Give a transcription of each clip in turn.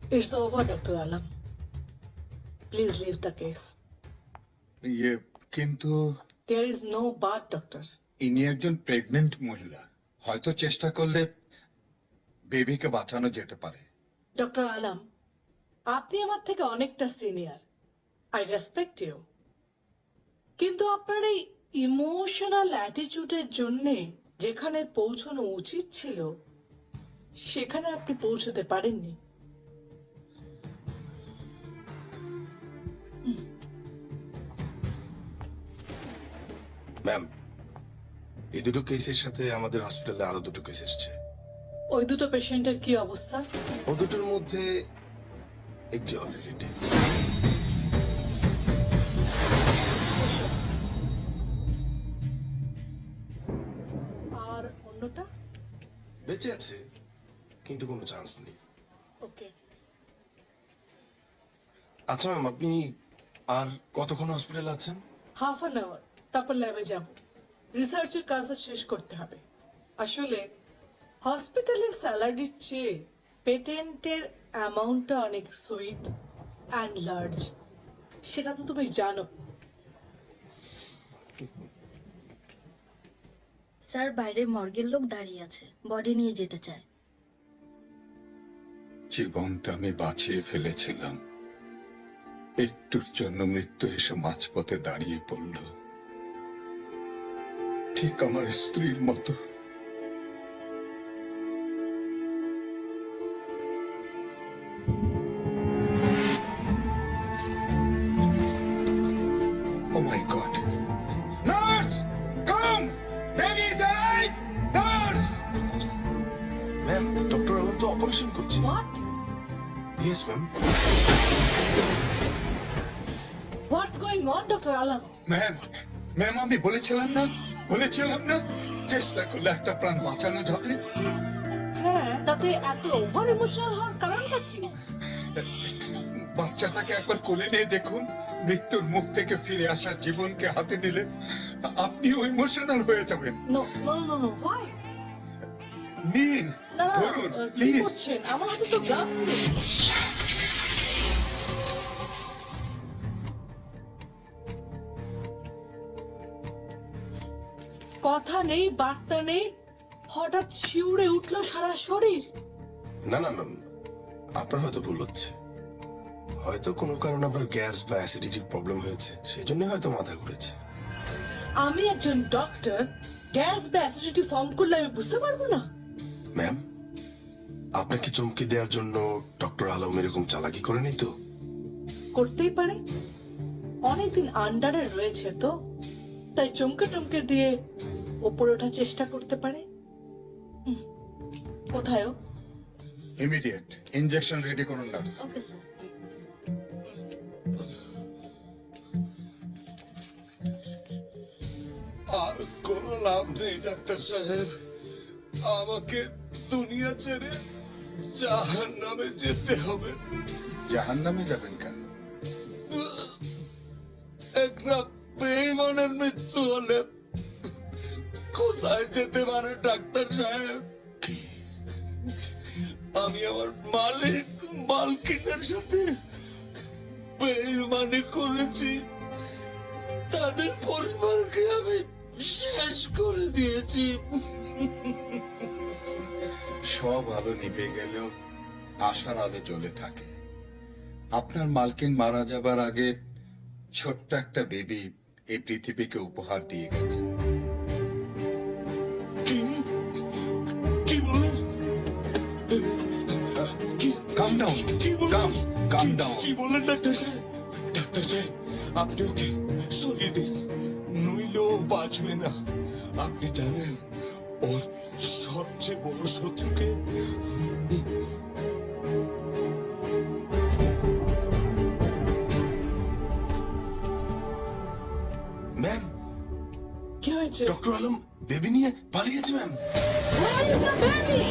It's over, Dr. Alam. Please leave the case. ইয়ে কিন্তু There is no but, doctor. ইনি একজন pregnant মহিলা, হয়তো চেষ্টা করলে বেবিকে বাঁচানো যেতে পারে। ডক্টর আলম, আপনি আমার থেকে অনেকটা সিনিয়র, আই রেসপেক্ট ইউ, কিন্তু আপনার এই ইমোশনাল অ্যাটিটিউডের জন্যে যেখানে পৌঁছানো উচিত ছিল সেখানে আপনি পৌঁছতে পারেননি। ম্যাম, এই দুটো কেসের সাথে আমাদের হসপিটালে আরো দুটো কেস এসছে। ওই দুটো পেশেন্টের কি অবস্থা? ও দুটোর মধ্যে একটি অলরেডি ডেড। আর অন্যটা? বেঁচে আছে, কিন্তু কোনো চান্স নেই। ওকে। আচ্ছা ম্যাম, আপনি আর কতক্ষণ হসপিটালে আছেন? হাফ অ্যান আওয়ার, তারপর ল্যাবে যাব। রিসার্চের কাজটা শেষ করতে হবে। আসলে হসপিটালের স্যালারির চেয়ে পেটেন্টের অ্যামাউন্টটা অনেক সুইট অ্যান্ড লার্জ, সেটা তো তুমি জানো। স্যার, বাইরে মর্গের লোক দাঁড়িয়ে আছে, বডি নিয়ে যেতে চায়। জীবনটা আমি বাঁচিয়ে ফেলেছিলাম, একটুর জন্য মৃত্যু এসে মাঝপথে দাঁড়িয়ে পড়ল, ঠিক আমার স্ত্রীর মতো। Oh my God! Nurse! Come! Baby is alive! Nurse! Ma'am, doctor Alam তো অপারেশন করছে। What? Yes ma'am. What's going on, doctor Alam? Ma'am, আমি বলেছিলাম না চেষ্টা করলে একটা প্রাণ বাঁচানো যাবে। হ্যাঁ, তাতে এত ওভার ইমোশনাল হওয়ার কারণটা কি? বাচ্চাটাকে একবার কোলে নিয়ে দেখুন, মৃত্যুর মুখ থেকে ফিরে আসা জীবনকে হাতে নিলে আপনিও ইমোশনাল হয়ে যাবেন। No no no no, why? নিন, না, ধরুন কি প্লিজ। করছেন? আমার হাতে তো গ্লাভস নেই। কথা নেই, বার্তা নেই, হঠাৎ শিউরে উঠলো সারা শরীর। না না ম্যাম, আপনার হয়তো ভুল হচ্ছে। হয়তো কোনো কারণে আপনার গ্যাস বা অ্যাসিডিটির প্রবলেম হয়েছে, সেই জন্য হয়তো মাথা ঘুরেছে। আমি একজন ডক্টর, গ্যাস বা অ্যাসিডিটি ফর্ম করলে আমি বুঝতে পারবো না? ম্যাম, আপনাকে চমকে দেওয়ার জন্য ডক্টর আলম এরকম চালাকি করেনি তো? করতেই পারে, অনেকদিন আন্ডারে রয়েছে তো, তাই চমকে টমকে দিয়ে ওপরে ওঠার চেষ্টা করতে পারে। কোথায় ও? ইমিডিয়েট ইনজেকশন রেডি করুন নার্স। Okay sir. আর কোনো লাভ নেই ডাক্তার সাহেব, আমাকে দুনিয়া ছেড়ে জাহান্নামে যেতে হবে। জাহান্নামে যাবেন কেন? একটা বেঈমানের মৃত্যু হলে কোথায় যেতে পারে ডাক্তার সাহেব? আমি আমার মালকিনের সাথে বেঈমানি করেছি, তাদের পরিবারকে আমি শেষ করে দিয়েছি। সব আলো নিভে গেলেও আশার আলো জ্বলে থাকে। আপনার মালকিন মারা যাবার আগে ছোট্ট একটা বেবি এই পৃথিবীকে উপহার দিয়ে গেছে। কি কি বলেন? কাম ডাউন, কি বলেন? কাম ডাউন। কি বলেন ডাক্তার সাহেব? ডাক্তার সাহেব, আপনি ওকে সরিয়ে দিন, নইলে ও বাঁচবে না। আপনি জানেন ওর সবচেয়ে বড় শত্রুকে? ম্যাম, কি হয়েছে? ডক্টর আলম বেবি নিয়ে পালিয়েছে ma'am. Where is the baby?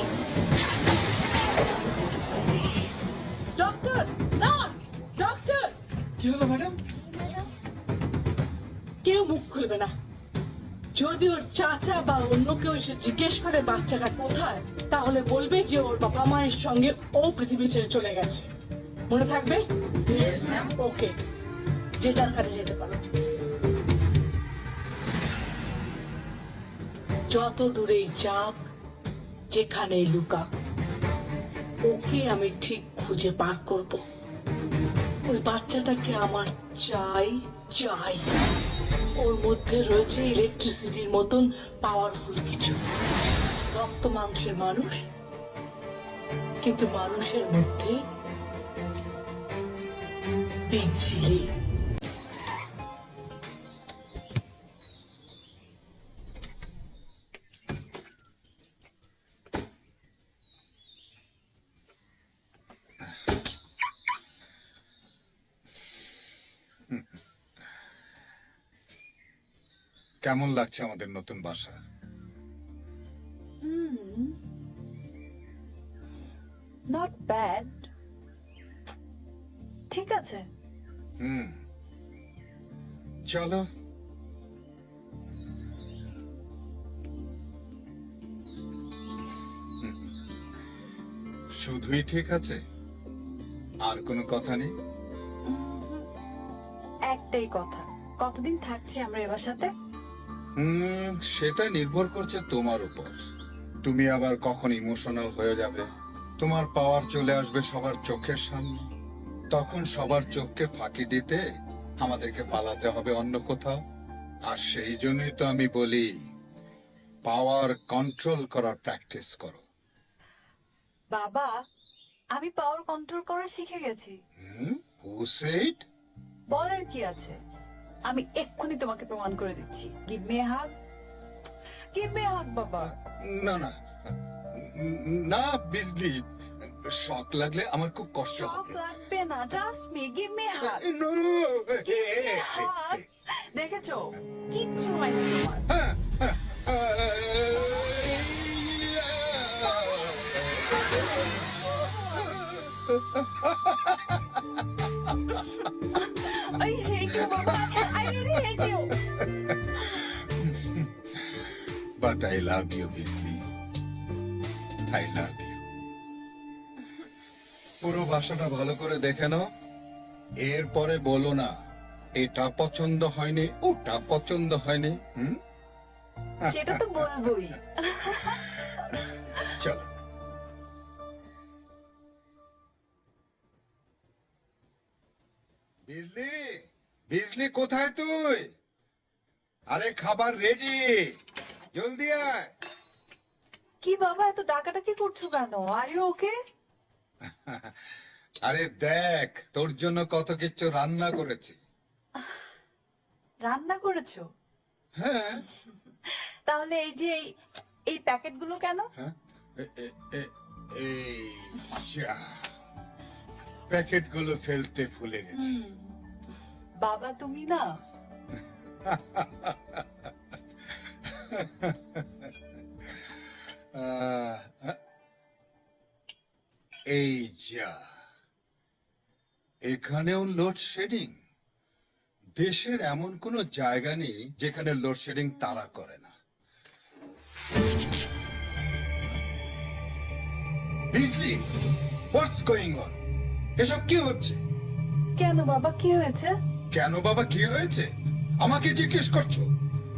Doctor, nurse, doctor! কি হলো ম্যাডাম? কেউ মুখ খুলবে না, যদি ওর চাচা বা অন্য কেউ এসে জিজ্ঞেস করে বাচ্চাটা কোথায়, তাহলে বলবে যে ওর বাবা মায়ের সঙ্গে ও পৃথিবী ছেড়ে চলে গেছে। মনে থাকবে? ওকে, যে যার কাজে যেতে পারো। যত দূরেই যাক, যেখানেই লুকাক, ওকে আমি ঠিক খুঁজে বার করব। ওই বাচ্চাটাকে আমার চাই চাই। ওর মধ্যে রয়েছে ইলেকট্রিসিটির মতন পাওয়ারফুল কিছু। রক্ত মাংসের মানুষ, কিন্তু মানুষের মধ্যে বিজলি। কেমন লাগছে আমাদের নতুন বাসা? নট ব্যাড, ঠিক আছে। চলো। শুধুই ঠিক আছে, আর কোনো কথা নেই? একটাই কথা, কতদিন থাকছি আমরা এবার সাথে? সেটা নির্ভর করছে তোমার উপর। তুমি আবার কখন ইমোশনাল হয়ে যাবে, তোমার পাওয়ার চলে আসবে সবার চোখের সামনে, তখন সবার চোখকে ফাঁকি দিতে আমাদেরকে পালাতে হবে অন্য কোথাও। আর সেই জন্যই তো আমি বলি, পাওয়ার কন্ট্রোল করার প্র্যাকটিস করো। বাবা, আমি পাওয়ার কন্ট্রোল করা শিখে গেছি। Who said? বলার কি আছে, আমি এক্ষুনি তোমাকে প্রমাণ করে দিচ্ছি। Give me a hug, give me a hug বাবা। না না না বিজলি, শক লাগলে আমার খুব কষ্ট শক হবে। লাগবে না, trust me, give me a hug. No! দেখেছো, কিচ্ছু হয়নি তোমার। I hate you, Baba. I really hate you. But I love you, Bisley. I love you. পুরো বাসাটা ভালো করে দেখে নাও, এরপরে বলো না এটা পছন্দ হয়নি, ওটা পছন্দ হয়নি। সেটা তো বলবোই। চলো। বিজলি, বিজলি কোথায় তুই? আরে খাবার রেডি, জলদি আয়। কি বাবা, এত ডাকাডাকি করছো কেন? Are you okay? আরে দেখ, তোর জন্য কত কিছু রান্না করেছি। রান্না করেছো? হ্যাঁ। তাহলে এই যে এই প্যাকেটগুলো কেন? হ্যাঁ, এই যা, প্যাকেটগুলো ফেলতে ভুলে গেছি। বাবা তুমি না, এই যা, এখানেও লোডশেডিং। দেশের এমন কোনো জায়গা নেই যেখানে লোডশেডিং তারা করে না। বিজলি, হোয়াটস গোয়িং অন? এসব কি হচ্ছে? কেন বাবা, কি হয়েছে? কেন বাবা, কি হয়েছে আমাকে জিজ্ঞেস করছো?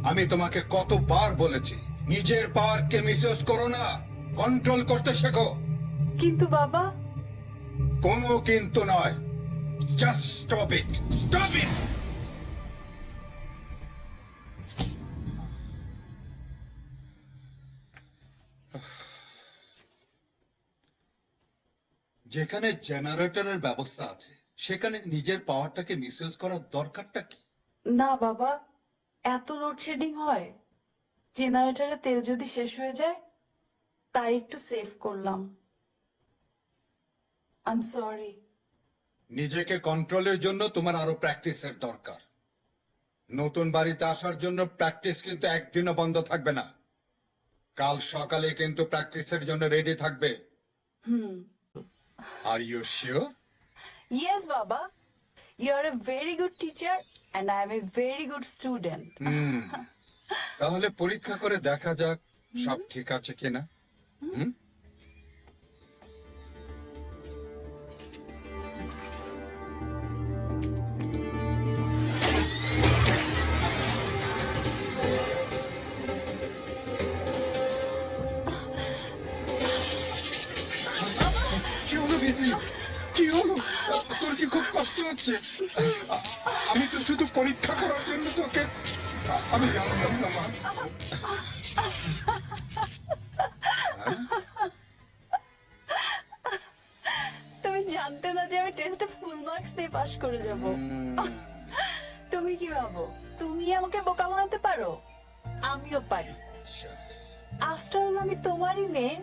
আমি তোমাকে কতবার বলেছি নিজের পাওয়ারকে মিসইউজ করো না, কন্ট্রোল করতে শেখো। কিন্তু বাবা, কোনো কিন্তু নয়, just stop it, stop it. যেখানে জেনারেটরের ব্যবস্থা আছে সেখানে নিজের পাওয়ারটাকে মিসইউজ করার দরকারটা কি? না বাবা, এত লোডশেডিং হয়, জেনারেটরে তেল যদি শেষ হয়ে যায়, তাই একটু সেভ করলাম। I am sorry. নিজেকে কন্ট্রোলের জন্য তোমার আরো প্র্যাকটিসের দরকার। নতুন বাড়িতে আসার জন্য প্র্যাকটিস কিন্তু একদিনও বন্ধ থাকবে না। কাল সকালে কিন্তু প্র্যাকটিসের জন্য রেডি থাকবে। Are you sure? Yes, Baba. You are a very good teacher and I am a very good student. তাহলে পরীক্ষা করে দেখা যাক সব ঠিক আছে কিনা। হুম? কি হলো বিজলি? কি হলো? তোর কি খুব কষ্ট হচ্ছে? আমি তো শুধু পরীক্ষা করার জন্য তোকে আমি জানতাম না মা। তুমি জানতে না যে আমি টেস্টে ফুল মার্কস দিয়ে পাশ করে যাব। তুমি কি ভাবো তুমি আমাকে বোকা বানাতে পারো? আমিও পারি। আফটার অল আমি তোমারই মেয়ে,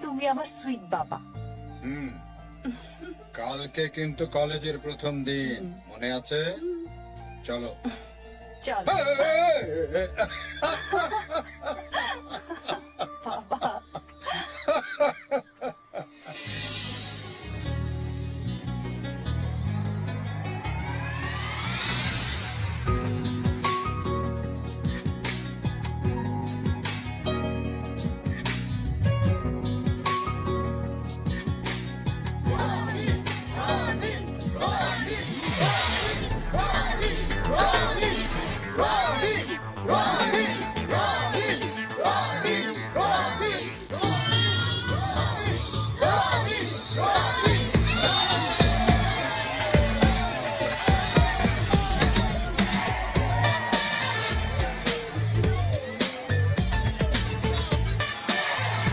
তুমি আমার সুইট বাবা। হুম। কালকে কিন্তু কলেজের প্রথম দিন, মনে আছে? চলো। চলো বাবা।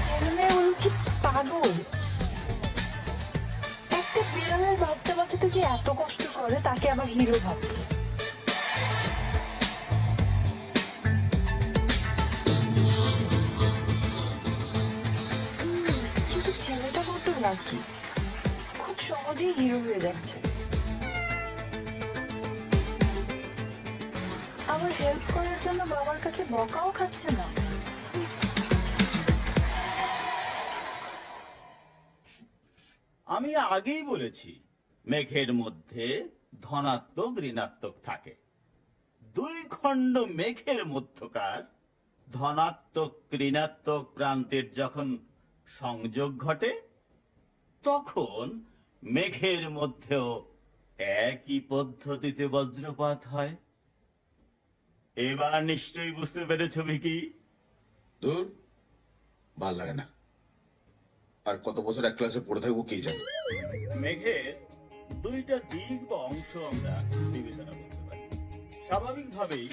ছেলেমেয়েগুলো কি পাগল? একটা বিড়ালের বাচ্চা বাচ্চাতে যে এত কষ্ট করে তাকে আবার হিরো ভাবছে। কিন্তু ছেলেটা বড্ড লাকি, খুব সহজেই হিরো হয়ে যাচ্ছে। আবার হেল্প করার জন্য বাবার কাছে বকাও খাচ্ছে না। আমি আগেই বলেছি মেঘের মধ্যে ধনাত্মক ঋণাত্মক থাকে। দুই খণ্ড মেঘের মধ্যকার ধনাত্মক ঋণাত্মক প্রান্তের যখন সংযোগ ঘটে তখন মেঘের মধ্যেও একই পদ্ধতিতে বজ্রপাত হয়। এবার নিশ্চয়ই বুঝতে পেরেছ ভিকি? দূর, ভাল লাগে না। আর কত বছর এক ক্লাসে পড়ে থাকবো কে জানে। মেঘের দুইটা দিক বা অংশ আমরা বিবেচনা করতে পারি। স্বাভাবিকভাবেই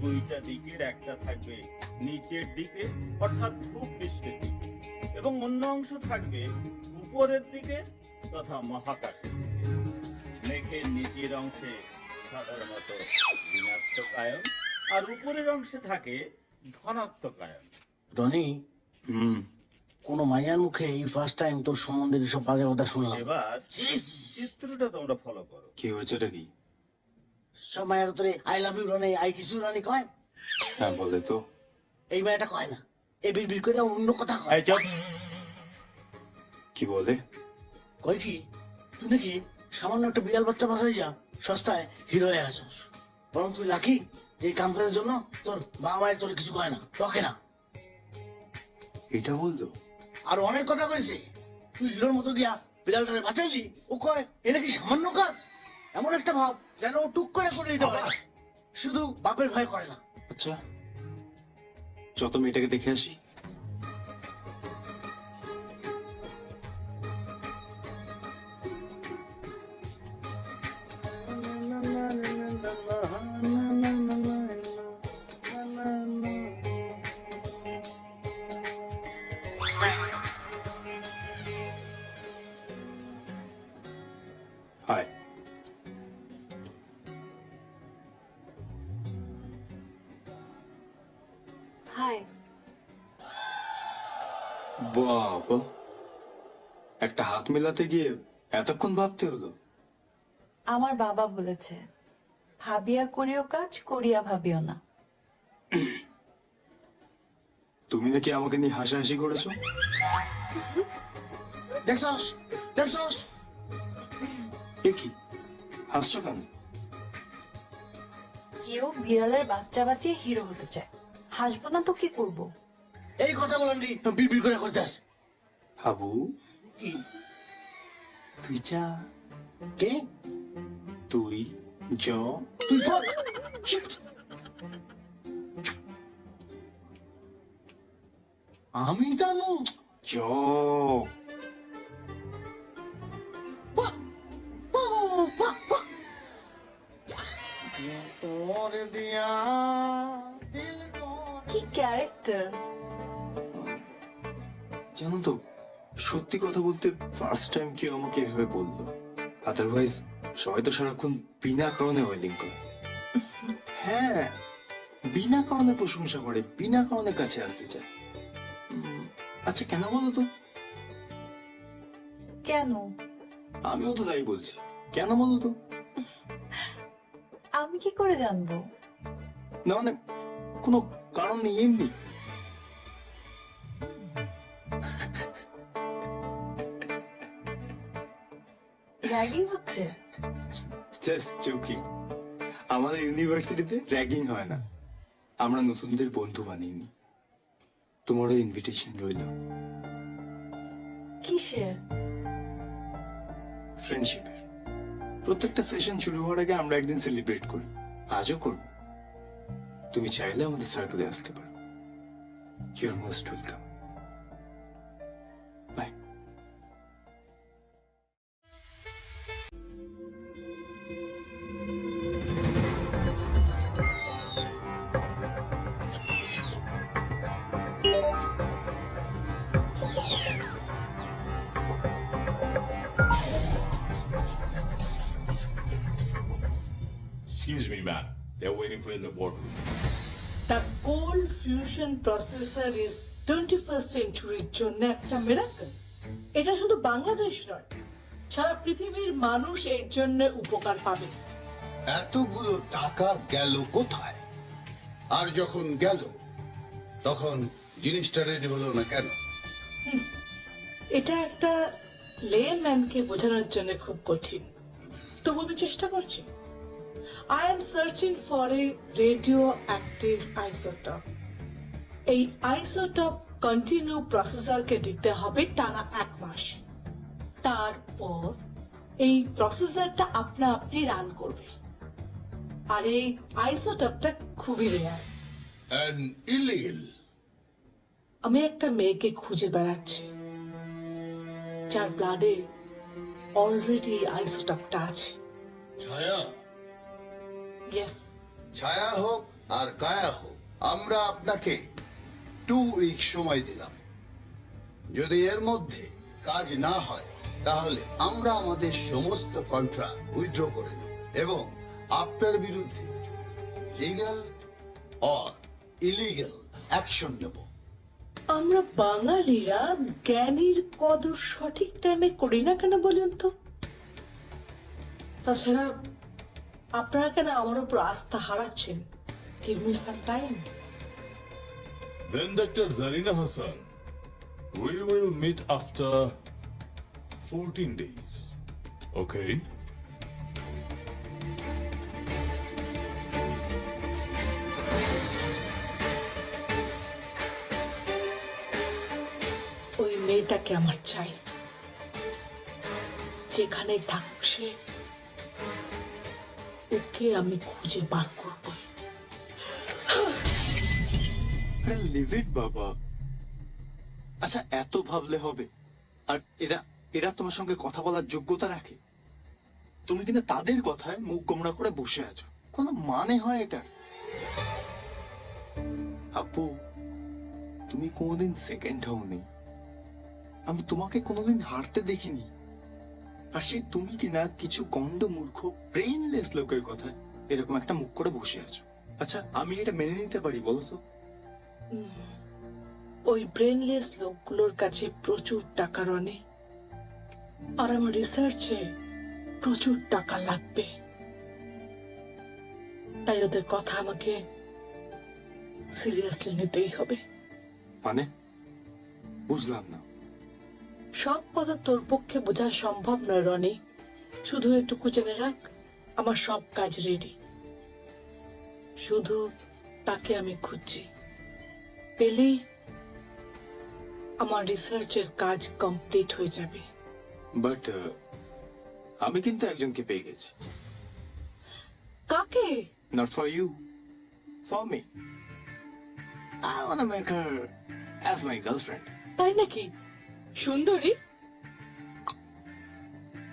দুইটা দিকের একটা থাকবে নিচের দিকে অর্থাৎ ভূপৃষ্ঠের দিকে, এবং অন্য অংশ থাকবে উপরের দিকে তথা মহাকাশের দিকে। মেঘের নিচের অংশে সাধারণত ঋণাত্মক আয়ন আর উপরের অংশে থাকে ধনাত্মক আয়ন। রনি, কোন মাইয়ার মুখে এই ফার্স্ট টাইম তোর সম্বন্ধে এসব বাজে কথা শুনলাম। এবার চিত্রটা তোমরা ফলো করো। কি হয়েছে কি? সব মায়ের তোরে I love you Roni, I kiss you Roni কয়। হ্যাঁ বলে তো। এই মায়েটা কয় না, এই বিড় করে অন্য কথা কয়। এই চুপ। কি বলে? কয় কি তুই নাকি সামান্য একটা বিড়াল বাচ্চা বাসাইয়া সস্তায় হিরো হয়ে আছস। বরং তুই লাকি যে এই কাম কাজের জন্য তোর বাবা মায়ের তোর কিছু কয় না, টকে না। এটা বললো? আর অনেক কথা কয়েছে। তুই হিরোর মতো গিয়া বিড়ালটারে বাঁচাইলি, ও কয় এটা কি সামান্য কাজ। এমন একটা ভাব যেন ও টুক করে দিতে পারে, শুধু বাপের ভয় করে না। আচ্ছা, যত মেয়েটাকে দেখে আসি। হাই। হাই। বাবা, একটা হাত মেলাতে গিয়ে এতক্ষণ ভাবতে হলো? আমার বাবা বলেছে ভাবিয়া করিও কাজ, করিয়া ভাবিও না। তুমি নাকি আমাকে নিয়ে হাসাহাসি করেছো? দেখছস দেখছস, এ কি হাসছো কেন? কেউ বিড়ালের বাচ্চা বাঁচিয়ে হিরো হতে চায়, হাসবো না তো কি করব? এই কথাগুলো বিড়বিড় করে করতে আসে। হাবু, কি? তুই যা, কে? তুই জ। তুই বল। আমি জানো। জ। বাহ, বাহ, বাহ, বাহ। কি ক্যারেক্টার! জানো তো, সত্যি কথা বলতে ফার্স্ট টাইম কেউ আমাকে এভাবে বললো। আদারওয়াইজ সবাই তো সারাক্ষণ বিনা কারণে ওয়েলিং করে। হ্যাঁ, বিনা কারণে প্রশংসা করে, বিনা কারণে কাছে আসতে চায়। আচ্ছা কেন বলো তো? কেন? আমিও তো তাই বলছি, কেন বলো তো? আমি কি করে জানবো? না মানে কোনো কারণ নেই, এমনি। র্যাগিং হচ্ছে? Just joking. আমাদের ইউনিভার্সিটিতে র্যাগিং হয় না, আমরা নতুনদের বন্ধু বানিয়ে নিই। তোমারও ইনভিটেশন রইল। কিসের? ফ্রেন্ডশিপের। প্রত্যেকটা সেশন শুরু হওয়ার আগে আমরা একদিন সেলিব্রেট করি, আজও করব। তুমি চাইলে আমাদের সার্কেলে আসতে পারো। You are most welcome. Bye. Excuse me, ma'am. They're waiting for you in the boardroom. The cold fusion processor is 21st সেঞ্চুরির জন্য একটা মিরাকল। এটা শুধু বাংলাদেশ নয়, সারা পৃথিবীর মানুষ এর জন্য উপকার পাবে। এতগুলো টাকা গেল কোথায়? আর যখন গেল তখন জিনিসটা রেডি হলো না কেন? এটা একটা লেম্যানকে বোঝানোর জন্য খুব কঠিন, তবু আমি চেষ্টা করছি। I am searching for a radioactive isotope. এই আইসোটপ কন্টিনিউ প্রসেসরকে দিতে হবে টানা 1 মাস। তারপর এই প্রসেসরটা আপনা আপনি রান করবে। আর এই আইসোটপটা খুবই রেয়ার। An illegal. আমি একটা মেয়েকে খুঁজে বেড়াচ্ছি যার ব্লাডে অলরেডি আইসোটপটা আছে। ছায়া, ইয়েস, ছায়া হোক আর কায়া হোক, আমরা আপনাকে 2 উইক সময় দিলাম। যদি এর মধ্যে কাজ না হয় তাহলে আমরা আমাদের সমস্ত কন্ট্রাক্ট উইথড্র করে নেব এবং আপনার বিরুদ্ধে লিগ্যাল অর ইলিগ্যাল অ্যাকশন নেব। আমরা বাঙালিরা জ্ঞানীর কদর সঠিক টাইমে করি না কেন বলুন তো? তাছাড়া আপনারা কেন আমার উপর আস্থা হারাচ্ছেন? Give me some time. Then Dr. Zarina Hassan, we will meet after 14 days. Okay? ওই মেয়েটাকে আমার চাই, যেখানে থাকুক সে, ওকে আমি খুঁজে বার করবো। লিভ ইট বাবা। আচ্ছা এত ভাবলে হবে? আর এরা এরা তোমার সঙ্গে কথা বলার যোগ্যতা রাখে? তুমি কিনা তাদের কথায় মুখ গোমড়া করে বসে আছো, কোনো মানে হয় এটা? আপু, তুমি কোনোদিন সেকেন্ড হওনি, আমি তোমাকে কোনোদিন হারতে দেখিনি। আর সেই তুমি কিনা কিছু গন্ড মূর্খ ব্রেইনলেস লোকের কথায় এরকম একটা মুখ করে বসে আছো। আচ্ছা আমি এটা মেনে নিতে পারি বলো তো? ওই ব্রেনলেস লোকগুলোর কাছে প্রচুর টাকা রনে, আর আমার রিসার্চে প্রচুর টাকা লাগবে। তাই ওদের কথা আমাকে সিরিয়াসলি নিতেই হবে। মানে বুঝলাম না। সব কথা তোর পক্ষে বোঝা সম্ভব নয় রনি, শুধু একটু জেনে রাখ, আমার সব কাজ রেডি, শুধু তাকে আমি খুঁজছি। পেলেই আমার রিসার্চের কাজ কমপ্লিট হয়ে যাবে। বাট আমি কিন্তু একজনকে পেয়ে গেছি। কাকে? Not for you, for me. I wanna make her as my girlfriend. তাই নাকি? সুন্দরী?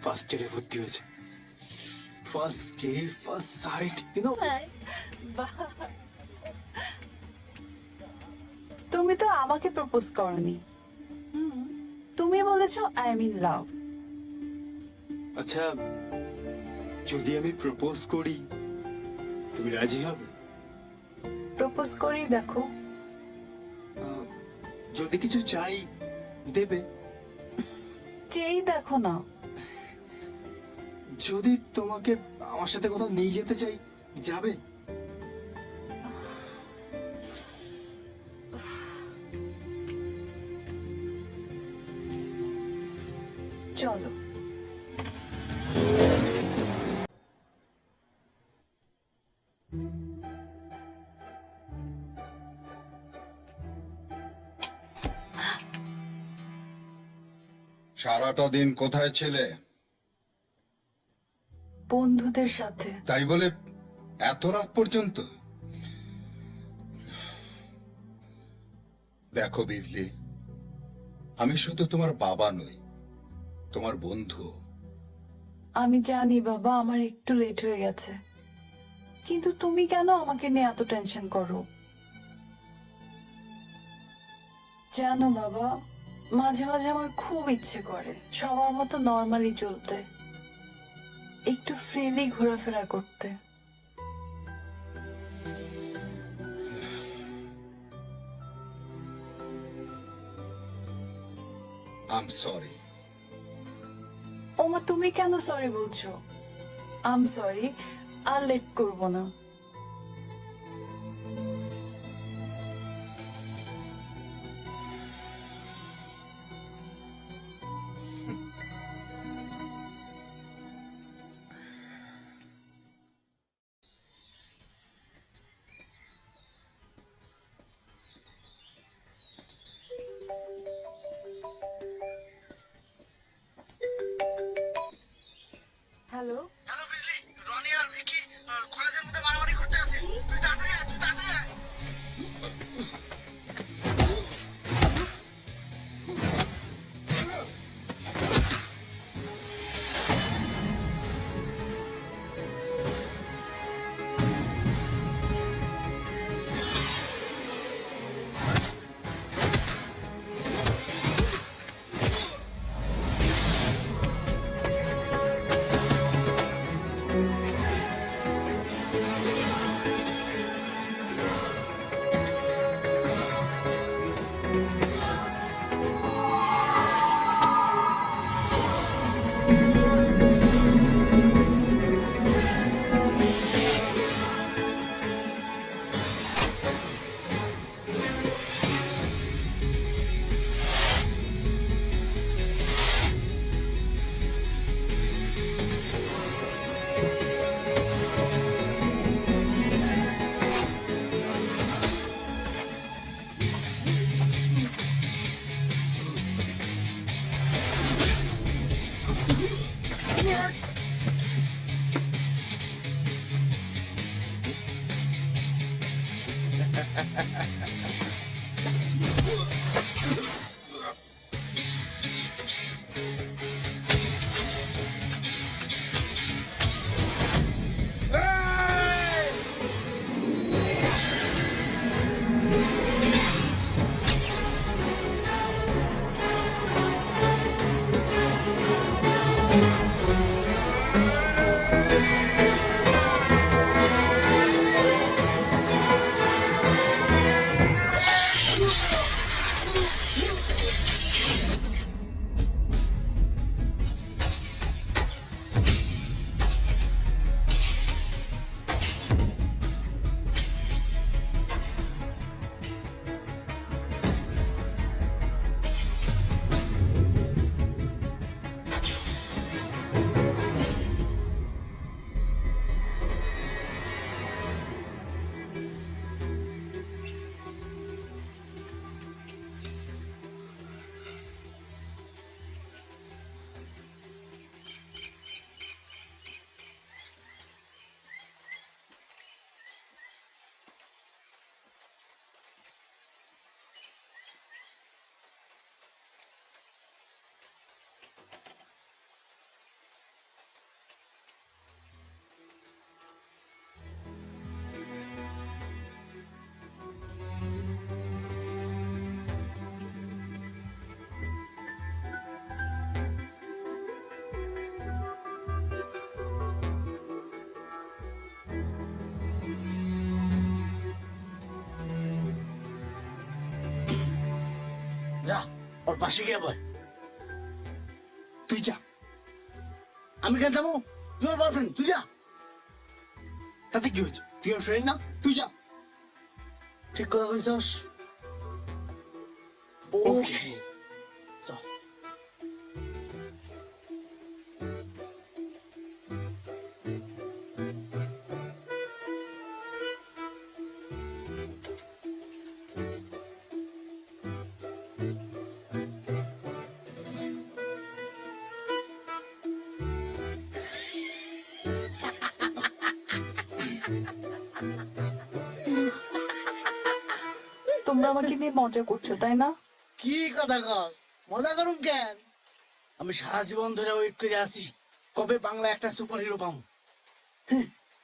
ফার্স্ট ইয়ারে ভর্তি হয়েছে। First day first sight, you know. বাহ। তুমি তো আমাকে প্রপোজ করনি। তুমি বলেছো আই এম ইন লাভ। আচ্ছা, যদি আমি প্রপোজ করি তুমি রাজি হবে? প্রপোজ করেই দেখো। যদি কিছু চাই দেবে? চেয়েই দেখো না। যদি তোমাকে আমার সাথে কোথাও নিয়ে যেতে চাই যাবে? চলো। সারাটা দিন কোথায় ছিলে? বন্ধুদের সাথে। তাই বলে এত রাত পর্যন্ত? দেখো বিজলি, আমি শুধু তোমার বাবা নই, তোমার বন্ধু। আমি জানি বাবা, আমার একটু লেট হয়ে গেছে, কিন্তু তুমি কেন আমাকে নিয়ে এত টেনশন করো? জানো বাবা, মাঝে মাঝে আমার খুব ইচ্ছে করে সবার মতো নর্মালি চলতে, একটু ফ্রিলি ঘোরাফেরা করতে। I am sorry. ওমা, তুমি কেন সরি বলছো? আই এম সরি, আর লেট করবো না। হ্যালো, হ্যালো বিজলি, রনি আর ভিকি কলেজের মধ্যে মারামারি করতে আছে। তুই তাড়াতাড়ি আয়, তুই তাড়াতাড়ি আয়। পাশে গিয়ে বল। তুই যা। আমি কেন যাবো? তুই আমার বয়ফ্রেন্ড, তুই যা। তাতে কি হয়েছে? তুই আর ফ্রেন্ড না? তুই যা। ঠিক কথা কইছস। ওকে। চল। তোমরা আমাকে নিয়ে মজা করছো তাই না? কি কথা কর? মজা করুম কেন? আমি সারা জীবন ধরে ওয়েট করে আছি কবে বাংলা একটা সুপার হিরো পাবো।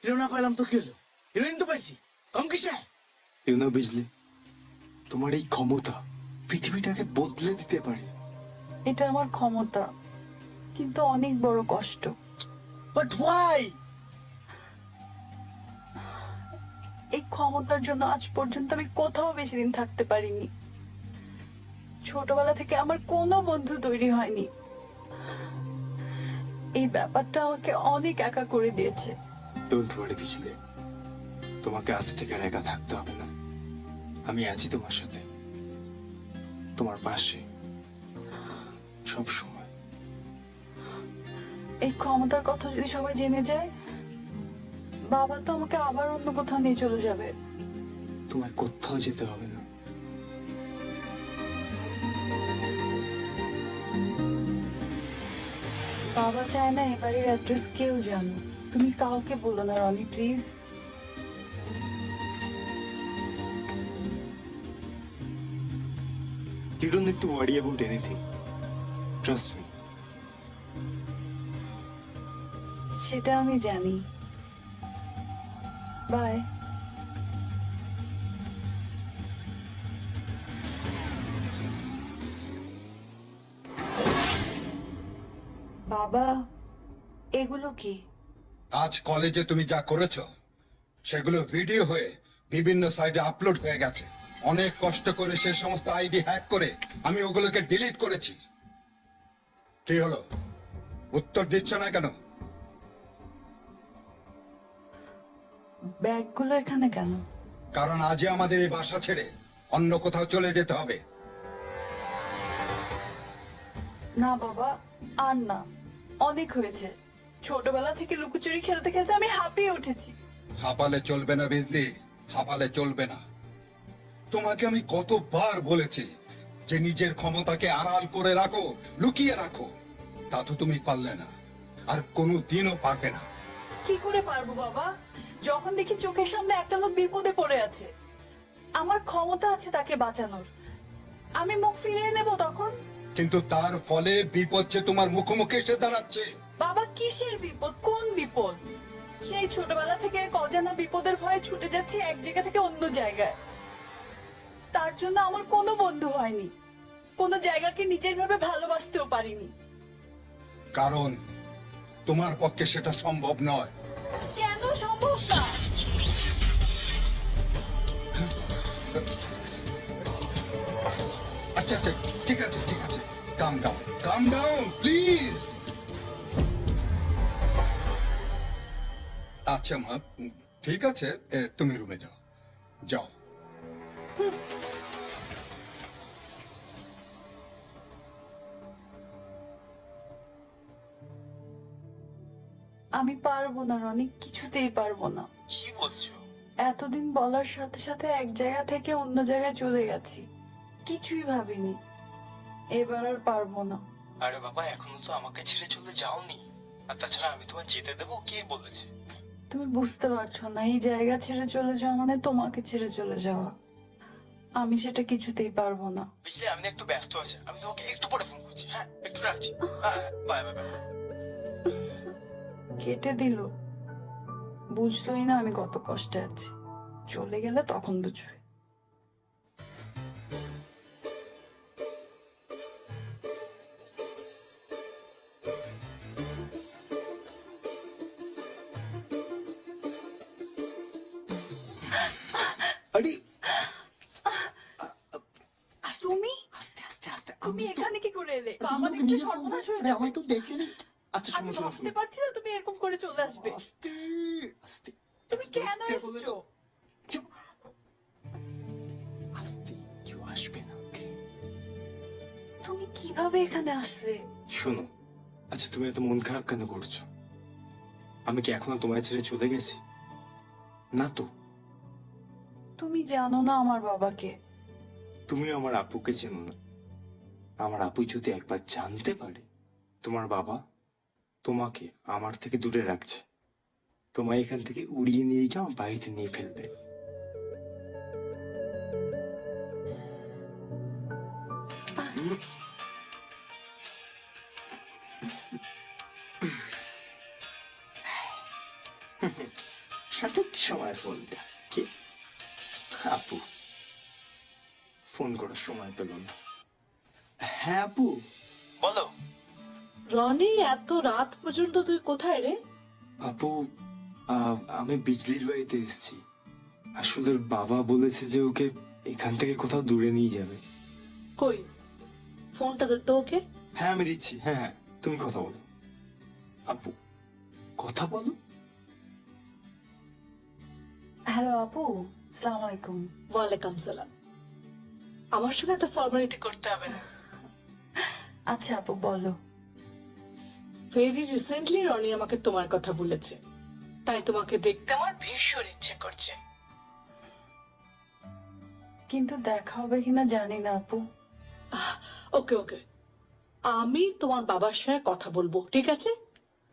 হিরো না পাইলাম তো কি হলো? হিরোইন তো পাইছি, কম কিসে? ইউনো বিজলি, তোমার এই ক্ষমতা পৃথিবীটাকে বদলে দিতে পারে। এটা আমার ক্ষমতা, কিন্তু অনেক বড় কষ্ট। But why? এই ক্ষমতার জন্য আজ পর্যন্ত আমি কোথাও বেশি দিন থাকতে পারিনি। ছোটবেলা থেকে আমার কোনো বন্ধু তৈরি হয়নি। এই ব্যাপারটা আমাকে অনেক একা করে দিয়েছে। ডোন্ট ওয়ারি বিজলি, তোমাকে আজ থেকে আর একা থাকতে হবে না। আমি আছি তোমার সাথে, তোমার পাশে সব সময়। এই ক্ষমতার কথা যদি সবাই জেনে যায়, বাবা তো আমাকে আবার অন্য কোথাও নিয়ে চলে যাবে। তোমায় কোথাও যেতে হবে না। বাবা চায় না এবারের অ্যাড্রেস কেউ জানো। তুমি কাউকে বলো না Roni, please. You don't need to worry about anything. Trust me. সেটা আমি জানি। বাই। বাবা, এগুলো কি? আজ কলেজে তুমি যা করেছো সেগুলো ভিডিও হয়ে বিভিন্ন সাইটে আপলোড হয়ে গেছে। অনেক কষ্ট করে সে সমস্ত আইডি হ্যাক করে আমি ওগুলোকে ডিলিট করেছি। কি হলো, উত্তর দিচ্ছ না কেন? ব্যাগগুলো এখানে কেন? কারণ আজই আমাদের এই বাসা ছেড়ে অন্য কোথাও চলে যেতে হবে। না বাবা, আর না, অনেক হয়েছে। ছোটবেলা থেকে লুকোচুরি খেলতে খেলতে আমি হাঁপিয়ে উঠেছি। হাঁপালে চলবে না বিজলি, হাঁপালে চলবে না। তোমাকে আমি কতবার বলেছি যে নিজের ক্ষমতাকে আড়াল করে রাখো, লুকিয়ে রাখো। তা তো তুমি পারলে না, আর কোনো দিনও পারবে না। কি করে পারবো বাবা? যখন দেখি চোখের সামনে একটা লোক বিপদে পড়ে আছে, আমার ক্ষমতা আছে তাকে বাঁচানোর, আমি মুখ ফিরিয়ে নেব তখন। কিন্তু তার ফলে বিপদ যে তোমার মুখোমুখি এসে দাঁড়াচ্ছে। বাবা, কিসের বিপদ? কোন বিপদ? সেই ছোটবেলা থেকে এক অজানা বিপদের ভয়ে ছুটে যাচ্ছে এক জায়গা থেকে অন্য জায়গায়। তার জন্য আমার কোনো বন্ধু হয়নি, কোনো জায়গাকে নিজের ভাবে ভালোবাসতেও পারিনি। কারণ তোমার পক্ষে সেটা সম্ভব নয়। কেন সম্ভব না? আচ্ছা আচ্ছা, ঠিক আছে ঠিক আছে, কাম ডাউন প্লিজ। আচ্ছা মা, ঠিক আছে, তুমি রুমে যাও যাও। আমি পারবো না রনি, কিছুতেই পারবো না। কি বলছো? এতদিন বলার সাথে সাথে এক জায়গা থেকে অন্য জায়গায় চলে গেছি, কিছুই ভাবিনি। এবার আর পারবো না। আরে বাবা, এখনো তো আমাকে ছেড়ে চলে যাওনি। আর তাছাড়া আমি তোমায় যেতে দেবো? কে বলেছে? তুমি বুঝতে পারছো না, এই জায়গা ছেড়ে চলে যাওয়া মানে তোমাকে ছেড়ে চলে যাওয়া। আমি সেটা কিছুতেই পারবো না। বুঝলে, আমি একটু ব্যস্ত আছি, আমি তোমাকে একটু পরে ফোন করছি। হ্যাঁ, একটু রাখছি। Bye bye bye. কেটে দিল। বুঝলোই না আমি কত কষ্টে আছি। চলে গেলে তখন বুঝবে। আরে তুমি আস্তে আস্তে আস্তে। তুমি আমি তো এখানে নিজের phone সর্বনাশ হয়ে আরে যাবে। আমায় তো দেখে নি। আচ্ছা আমি শোনো শোনো ভাবতে শোনো পারছি না তুমি এরকম করে চলে আসবে। আস্তে আস্তে তুমি কেন বুঝতে বলে এসছো? তো- চুপ আস্তে, কেউ আসবে না ওকে। তুমি কিভাবে এখানে আসলে? শোনো, আচ্ছা তুমি এত মন খারাপ কেন করছো? আমি কি এখনো তোমায় ছেড়ে চলে গেছি? না তো। তুমি জানো না আমার বাবাকে। তুমি আমার আপুকে চেনো না। আমার আপু যদি একবার জানতে পারে তোমার বাবা তোমাকে আমার থেকে দূরে রাখছে, তোমায় এখান থেকে উড়িয়ে নিয়ে গিয়ে আমার বাড়িতে নিয়ে ফেলবে। সঠিক সময় ফোনটা কে? আপু ফোন করার সময় পেল না। হ্যাঁ আপু বলো। রনি, এত রাত পর্যন্ত তুই কোথায় রে? আপু আমি বিজলির বাড়িতে এসেছি। আসলে ওর বাবা বলেছে যে ওকে এখান থেকে কোথাও দূরে নিয়ে যাবে। কই, ফোনটা দে তো ওকে। হ্যাঁ আমি দিচ্ছি। হ্যাঁ হ্যাঁ তুমি কথা বলো আপু, কথা বলো। হ্যালো আপু, আসসালামু আলাইকুম। ওয়ালাইকুম সালাম। আমার সঙ্গে এত ফর্মালিটি করতে হবে না। আচ্ছা আপু বলো। ভেরি রিসেন্টলি রনি আমাকে তোমার কথা বলেছে, তাই তোমাকে দেখতে আমার ভীষণ ইচ্ছে করছে। কিন্তু দেখা হবে কিনা জানি না আপু। ওকে ওকে, আমি তোমার বাবার সঙ্গে কথা বলবো, ঠিক আছে?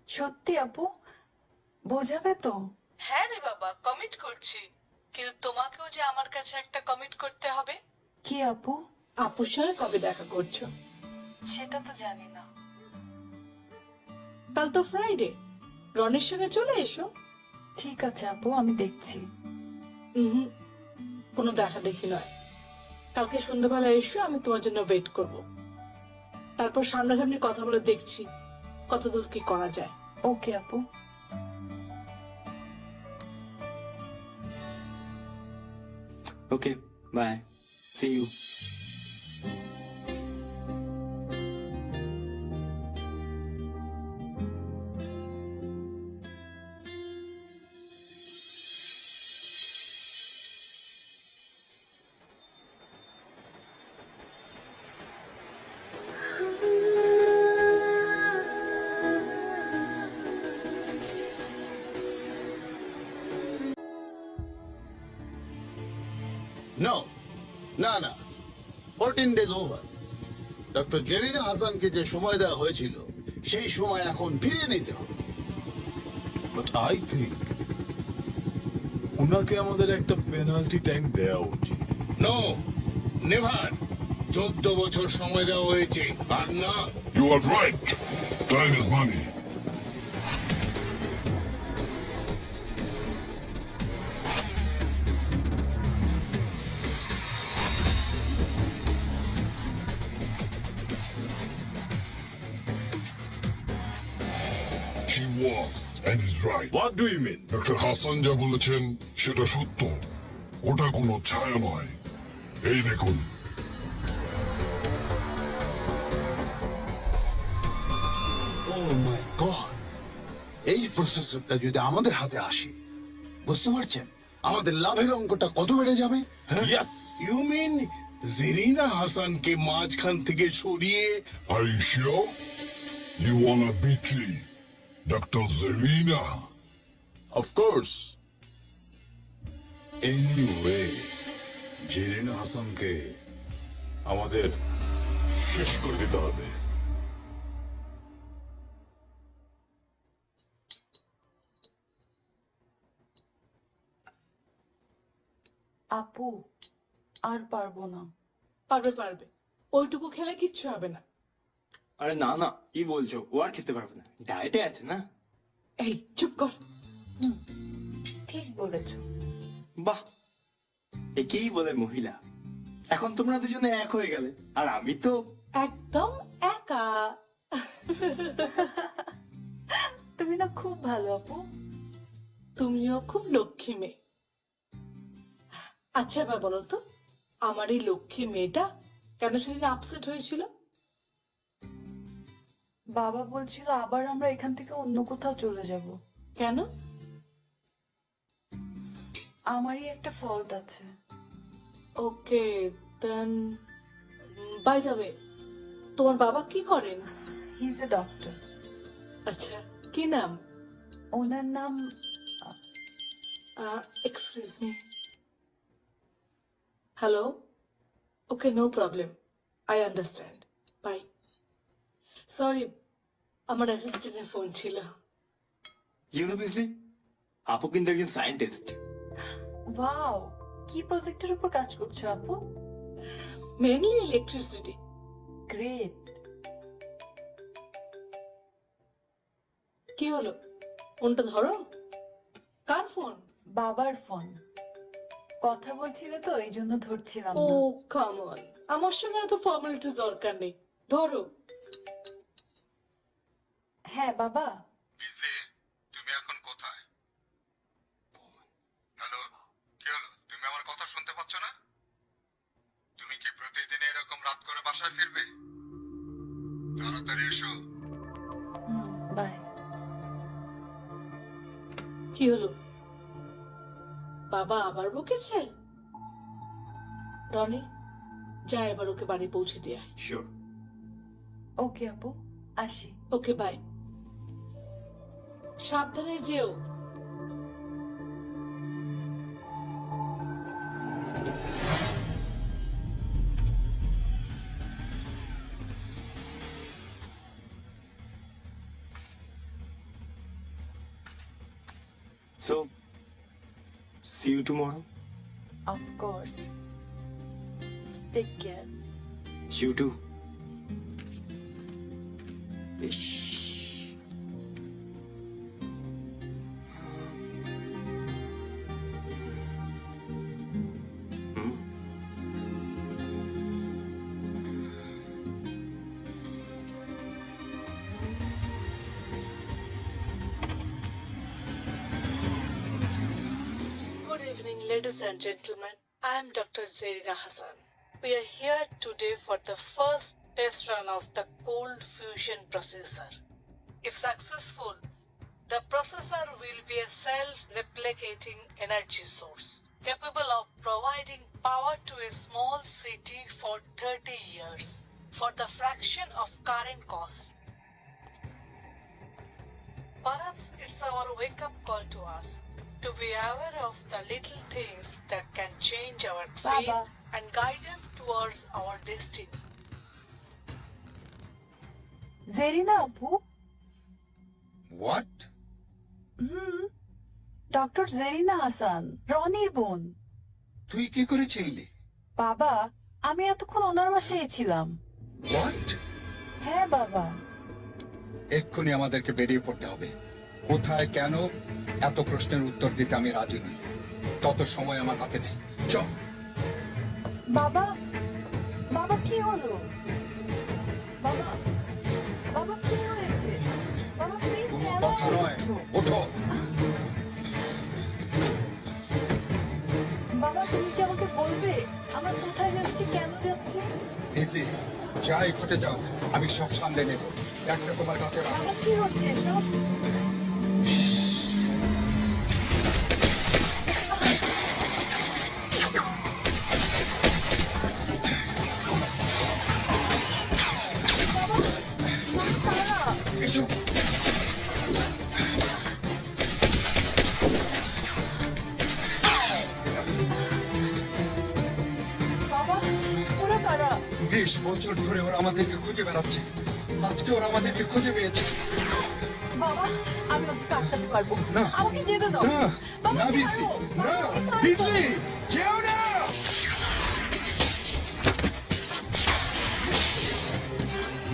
সত্যি আপু, বোঝাবে তো? হ্যাঁ রে বাবা, কমিট করছি, কিন্তু তোমাকেও যে আমার কাছে একটা কমিট করতে হবে। কি আপু? আপুর সঙ্গে কবে দেখা করছো? সেটা তো জানি না। কাল তো ফ্রাইডে, রনির সঙ্গে চলে এসো। ঠিক আছে আপু, আমি দেখছি। হুম, কোনো দেখা দেখি নয়। কালকে সন্ধ্যাবেলা এসো, আমি তোমার জন্য ওয়েট করব। তারপর সামনাসামনি কথা বলে দেখছি কতদূর কি করা যায়। ওকে আপু। Okay bye, see you. No, না না, 14 days ওভার। ডক্টর জেরিনা হাসানকে যে সময় দেওয়া হয়েছিল সেই সময় এখন ফিরিয়ে নিতে হবে। বাট আই থিঙ্ক ওনাকে আমাদের একটা পেনাল্টি টাইম দেওয়া উচিত। No, never. 14 বছর সময় দেওয়া হয়েছে, আর না। You are right, time is money. She was and is right. What do you mean? Doctor Hasan যা বলেছেন সেটা সত্য। ওটা কোনো ছায়া নয়। এই দেখুন, ও মাই গড, এই প্রসেসরটা যদি আমাদের হাতে আসে, বুঝতে পারছেন আমাদের লাভের অঙ্কটা কত বেড়ে যাবে? ইয়েস। ইউ মিন জেরিনা হাসানকে মাঝখান থেকে সরিয়ে? are you sure? You wanna betray Dr. Zarina? Of course. Anyway, Zarina হাসানকে আমাদের শেষ করে দিতে হবে। আপু, আর পারবো না। পারবে পারবে, ওইটুকু খেলে কিচ্ছু হবে না। আরে না না, কি বলছো? ও আর খেতে পারবে না, ডায়েটে আছে না। এই চুপ কর। ঠিক বলেছো। বাহ, একেই বলে মহিলা। এখন তোমরা দুজনে এক হয়ে গেলে, আর আমি তো একদম একা। তুমি না খুব ভালো আপু। তুমিও খুব লক্ষ্মী মেয়ে। আচ্ছা এবার বলো তো, আমার এই লক্ষ্মী মেয়েটা কেন সেদিন আপসেট হয়েছিল? বাবা বলছিল আবার আমরা এখান থেকে অন্য কোথাও চলে যাব। কেন? আমারই একটা ফল্ট আছে। Okay, then by the way, তোমার বাবা কি করেন? He is a doctor. আচ্ছা, কি নাম? ওনার নাম excuse me. Hello? Okay, no problem, I understand, bye. Sorry, আমার অ্যাসিস্ট্যান্টের ফোন ছিল। বিজলি আপু কিন্তু একজন সায়েন্টিস্ট। ওয়াও, কি প্রজেক্টের উপর কাজ করছো আপু? Mainly electricity. গ্রেট। কি হলো? ফোনটা ধরো। কার ফোন? বাবার ফোন। কথা বলছিলে তো এই জন্য ধরছিলাম ও না। কাম অন, আমার সঙ্গে এত ফর্মালিটিস দরকার নেই, ধরো। হ্যাঁ বাবা। বিজলি, তুমি এখন কোথায়? হ্যালো, কি হলো? তুমি আমার কথা শুনতে পাচ্ছ না? তুমি কি প্রতিদিন এরকম রাত করে বাসায় ফিরবে? তাড়াতাড়ি এসো। বাই। কি হলো? বাবা আবার বকেছে? রনি, যা এবার ওকে বাড়ি পৌঁছে দিয়ে আয়। শিওর। ওকে আপু, আসি। ওকে, বাই। সাবধানে যেও। So, see you tomorrow. Of course. Take care. You too. Is, hmm, Good evening, ladies and gentlemen. I am Dr. Zarina Hassan. We are here today for the first test run of the cold fusion processor. If successful, the processor will be a self-replicating energy source capable of providing power to a small city for 30 years for the fraction of current cost. Perhaps it's our wake-up call to us to be aware of the little things that can change our fate Baba. and guide us towards our destiny. Zarina আপু? What? Doctor Zarina Hasan, রনির বোন। তুই কি করে চিনলি? বাবা, আমি এতক্ষণ ওনার বাসায় ছিলাম। হোয়াট? হ্যাঁ বাবা। এক্ষুনি আমাদেরকে বেরিয়ে পড়তে হবে। কোথায়, কেন, এত প্রশ্নের উত্তর দিতে আমি রাজি নই। তত সময় আমার হাতে নেই। চল। বাবা, বাবা কি হলো? বাবা, বাবা কি হয়েছে? বাবা প্লিজ কোনো কেন কথা নয়, করছো? ওঠো। বাবা তুমি কি আমাকে বলবে আমরা কোথায় যাচ্ছি, কেন যাচ্ছি? দিদি, যাই ঘটে যাও, আমি সব সামলে নেব। একটা তোমার কাছে রাখো। বাবা কি হচ্ছে এসব? এসো। বাবা ওরা কারা? 20 বছর ধরে ওরা আমাদেরকে খুঁজে বেড়াচ্ছে। আজকে ওরা আমাদেরকে খুঁজে পেয়েছে। বাবা আমি ওকে কাটতে পারবো না। আমাকে যেতে দাও। না, বাবা না বিজলি, ছাড়ো। না, বাবা, আমি পারবো। বিজলি, যেও না।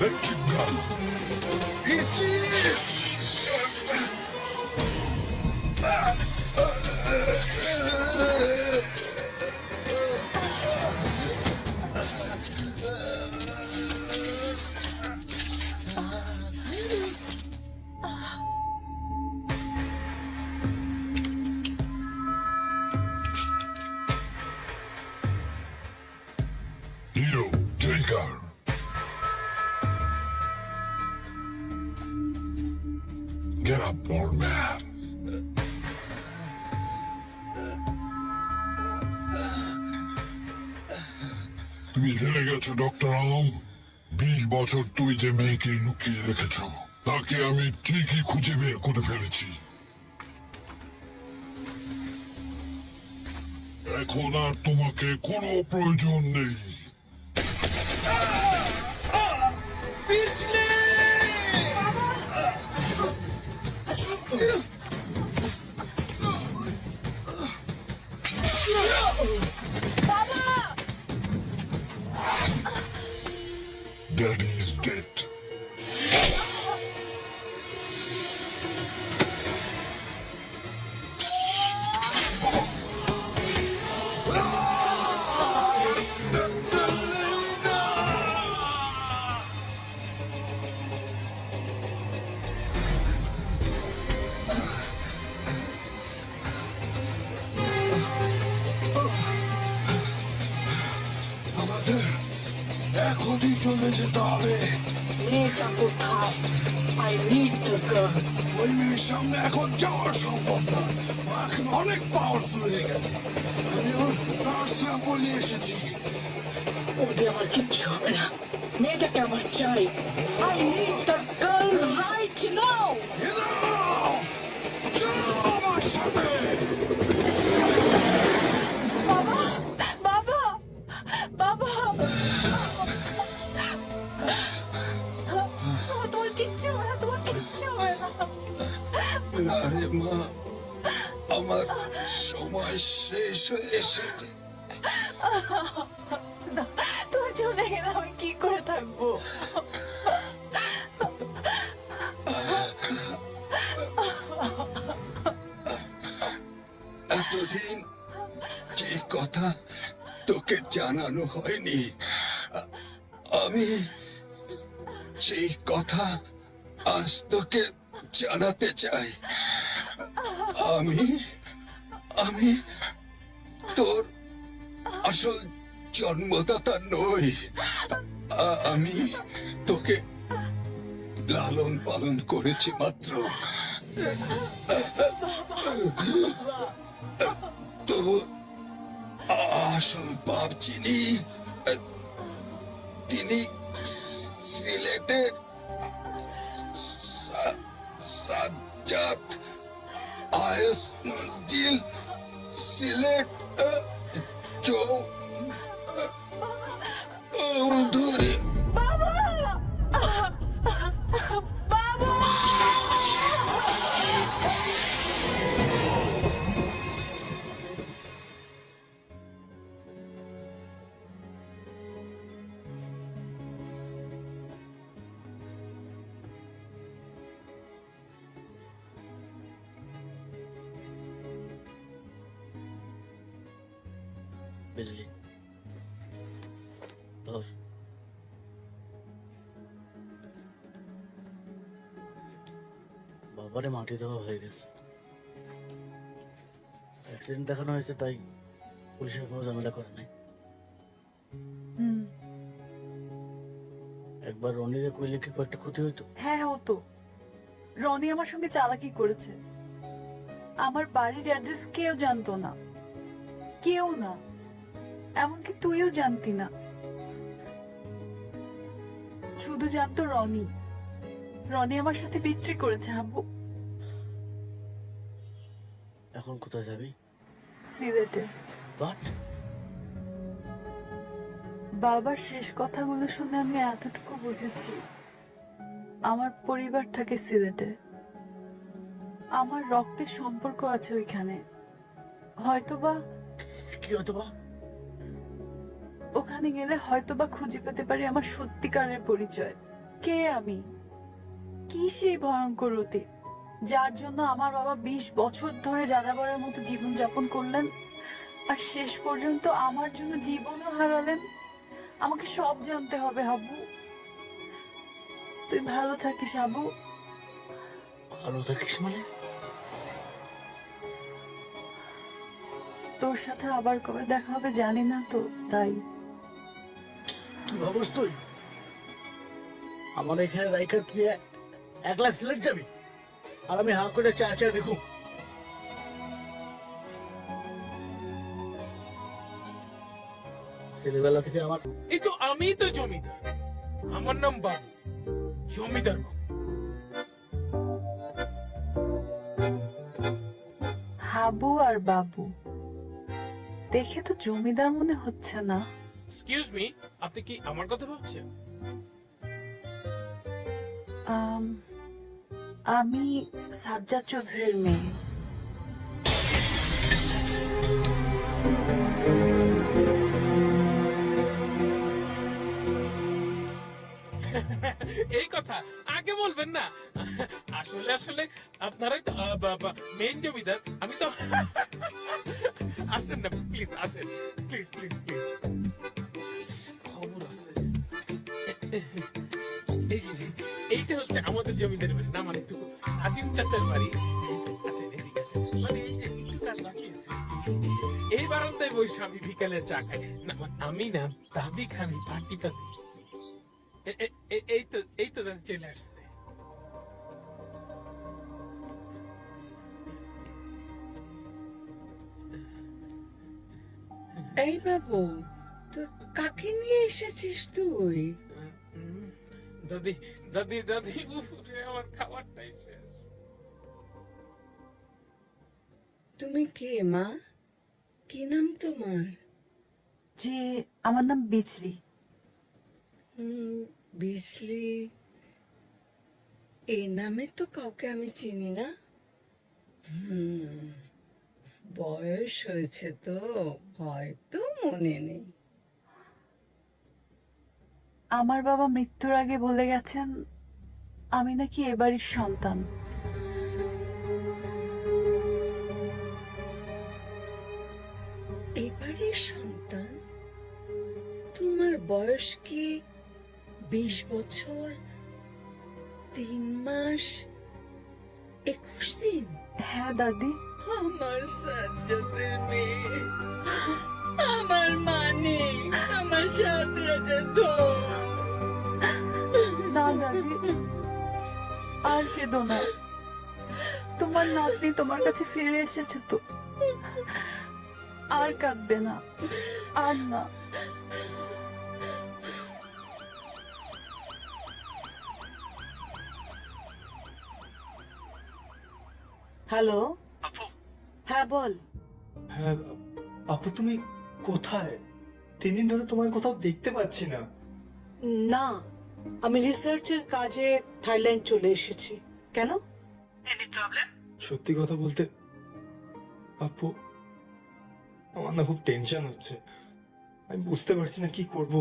Let him go. Bijli! You, take her. a poor man. তুমি হেরে গেছো ডক্টর আলম। 20 বছর তুই যে মেয়েকে লুকিয়ে রেখেছ তাকে আমি ঠিকই খুঁজে বের করে ফেলেছি। এখন আর তোমাকে কোনো প্রয়োজন নেই। Daddy is dead. আমাদের এখনই চলে যেতে হবে। মেয়েটা কোথায়? I need the girl. ওই মেয়ের সামনে এখন যাওয়া সম্ভব না। ও এখন অনেক পাওয়ারফুল হয়ে গেছে। আমি ওর ব্লাড স্যাম্পল নিয়ে এসেছি। ওদের আমার কিচ্ছু হবে না। মেয়েটাকে আমার চাই। I need the girl right now. Enough! চলো আমার সাথে। বাবা বাবা বাবা তোমার কিচ্ছু হবে না, তোমার কিচ্ছু হবে না। আরে মা, আমার সময় শেষ হয়ে এসেছে। তুমি চলে গেলে আমি কি করে থাকবো? এতদিন যে কথা তোকে জানানো হয়নি, আমি সেই কথা আজ তোকে জানাতে চাই। আমি তোর আসল জন্মদাতা নই। আমি তোকে লালন পালন করেছি মাত্র। তো আসল বাপ যিনি, তিনি সিলেটের সাজ্জাদ আয়েস মঞ্জিল, সিলেট চৌধুরী। বাবা বাবা বিজলি ধর। বাবারে মাটি দেওয়া হয়ে গেছে। অ্যাক্সিডেন্ট দেখানো হয়েছে, তাই পুলিশের কোনো ঝামেলা করে নাই। একবার রনিরে কইলে কি কয়েকটা ক্ষতি হইতো? হ্যাঁ হতো। রনি আমার সঙ্গে চালাকি করেছে। আমার বাড়ির অ্যাড্রেস কেউ জানতো না, কেউ না, এমনকি তুইও জানতি না। শুধু জানতো রনি। রনি আমার সাথে বিক্রি করেছে হাবু। এখন কোথায় যাবি? সিলেটে। বাট বাবার শেষ কথাগুলো শুনে আমি এতটুকু বুঝেছি, আমার পরিবার থাকে সিলেটে, আমার রক্তের সম্পর্ক আছে ওইখানে। হয়তোবা কি হয়তোবা? ওখানে গেলে হয়তোবা খুঁজে পেতে পারি আমার সত্যিকারের পরিচয়। কে আমি, কি সেই ভয়ঙ্কর অতীত যার জন্য আমার বাবা 20 বছর ধরে যাযাবরের মতো জীবন যাপন করলেন, আর শেষ পর্যন্ত আমার জন্য জীবনও হারালেন। আমাকে সব জানতে হবে হাবু। তুই ভালো থাকিস হাবু। ভালো থাকিস মানে? তোর সাথে আবার কবে দেখা হবে জানি না তো, তাই। কি ভাবস তুই? আমার এখানে রাইকা তুই একলা সিলেট যাবি? আর আমি হা করে চা চা দেখুন। ছেলেবেলা থেকে আমার এই তো আমি তো জমিদার, আমার নাম বাবু, জমিদার বাবু। হাবু আর বাবু দেখে তো জমিদার মনে হচ্ছে না। এক্সকিউজ মি, আপনি কি আমার কথা ভাবছেন? আমি সাজ্জাদ চৌধুরীর মেয়ে। এই কথা আগে বলবেন না। আসলে আসলে আপনারাই তো মেইন জমিদার, আমি তো। আসেন না প্লিজ, আসেন প্লিজ প্লিজ প্লিজ। খবর আছে, এইটা হচ্ছে আমাদের জমিদারের বাড়ি, না মানে একটু আদিম চাচার বাড়ি। আসেন এদিকে আসেন, মানে এই যে একটু কাজ বাকি আছে। এই বারান্দায় বসে আমি বিকালে চা খাই না, আমি না দাদি খানি পাটি পাতি। এই তো দাদি চলে আসছে। এই বাবু, তো কাকে নিয়ে এসেছিস তুই? দাদি দাদি দাদি, উপরে আমার খাবারটাই শেষ। তুমি কে মা? কি নাম তোমার? যে আমার নাম বিজলি। বিজলি, এই নামে তো কাউকে আমি চিনি না। বয়স হয়েছে তো, হয়তো মনে নেই। আমার বাবা মৃত্যুর আগে বলে গেছেন আমি নাকি এবাড়ির সন্তান। এবারের সন্তান? তোমার বয়স কি 20 বছর 3 মাস 21 দিন? হ্যাঁ দাদি। আমার সাজ্জাদের মেয়ে, আমার মানিক, আমার সাতরাজের ধন। না দাদি, আর কেঁদো না। তোমার নাতনি তোমার কাছে ফিরে এসেছে তো, আর কাঁদবে না, আর না। হ্যালো, আপু। হ্যাঁ বল। হ্যাঁ আপু, তুমি কোথায়? 3 দিন ধরে তোমায় কোথাও দেখতে পাচ্ছি না। না, আমি রিসার্চের কাজে থাইল্যান্ড চলে এসেছি। কেন? Any problem? সত্যি কথা বলতে আপু, আমার না খুব টেনশন হচ্ছে। আমি বুঝতে পারছি না কি করব।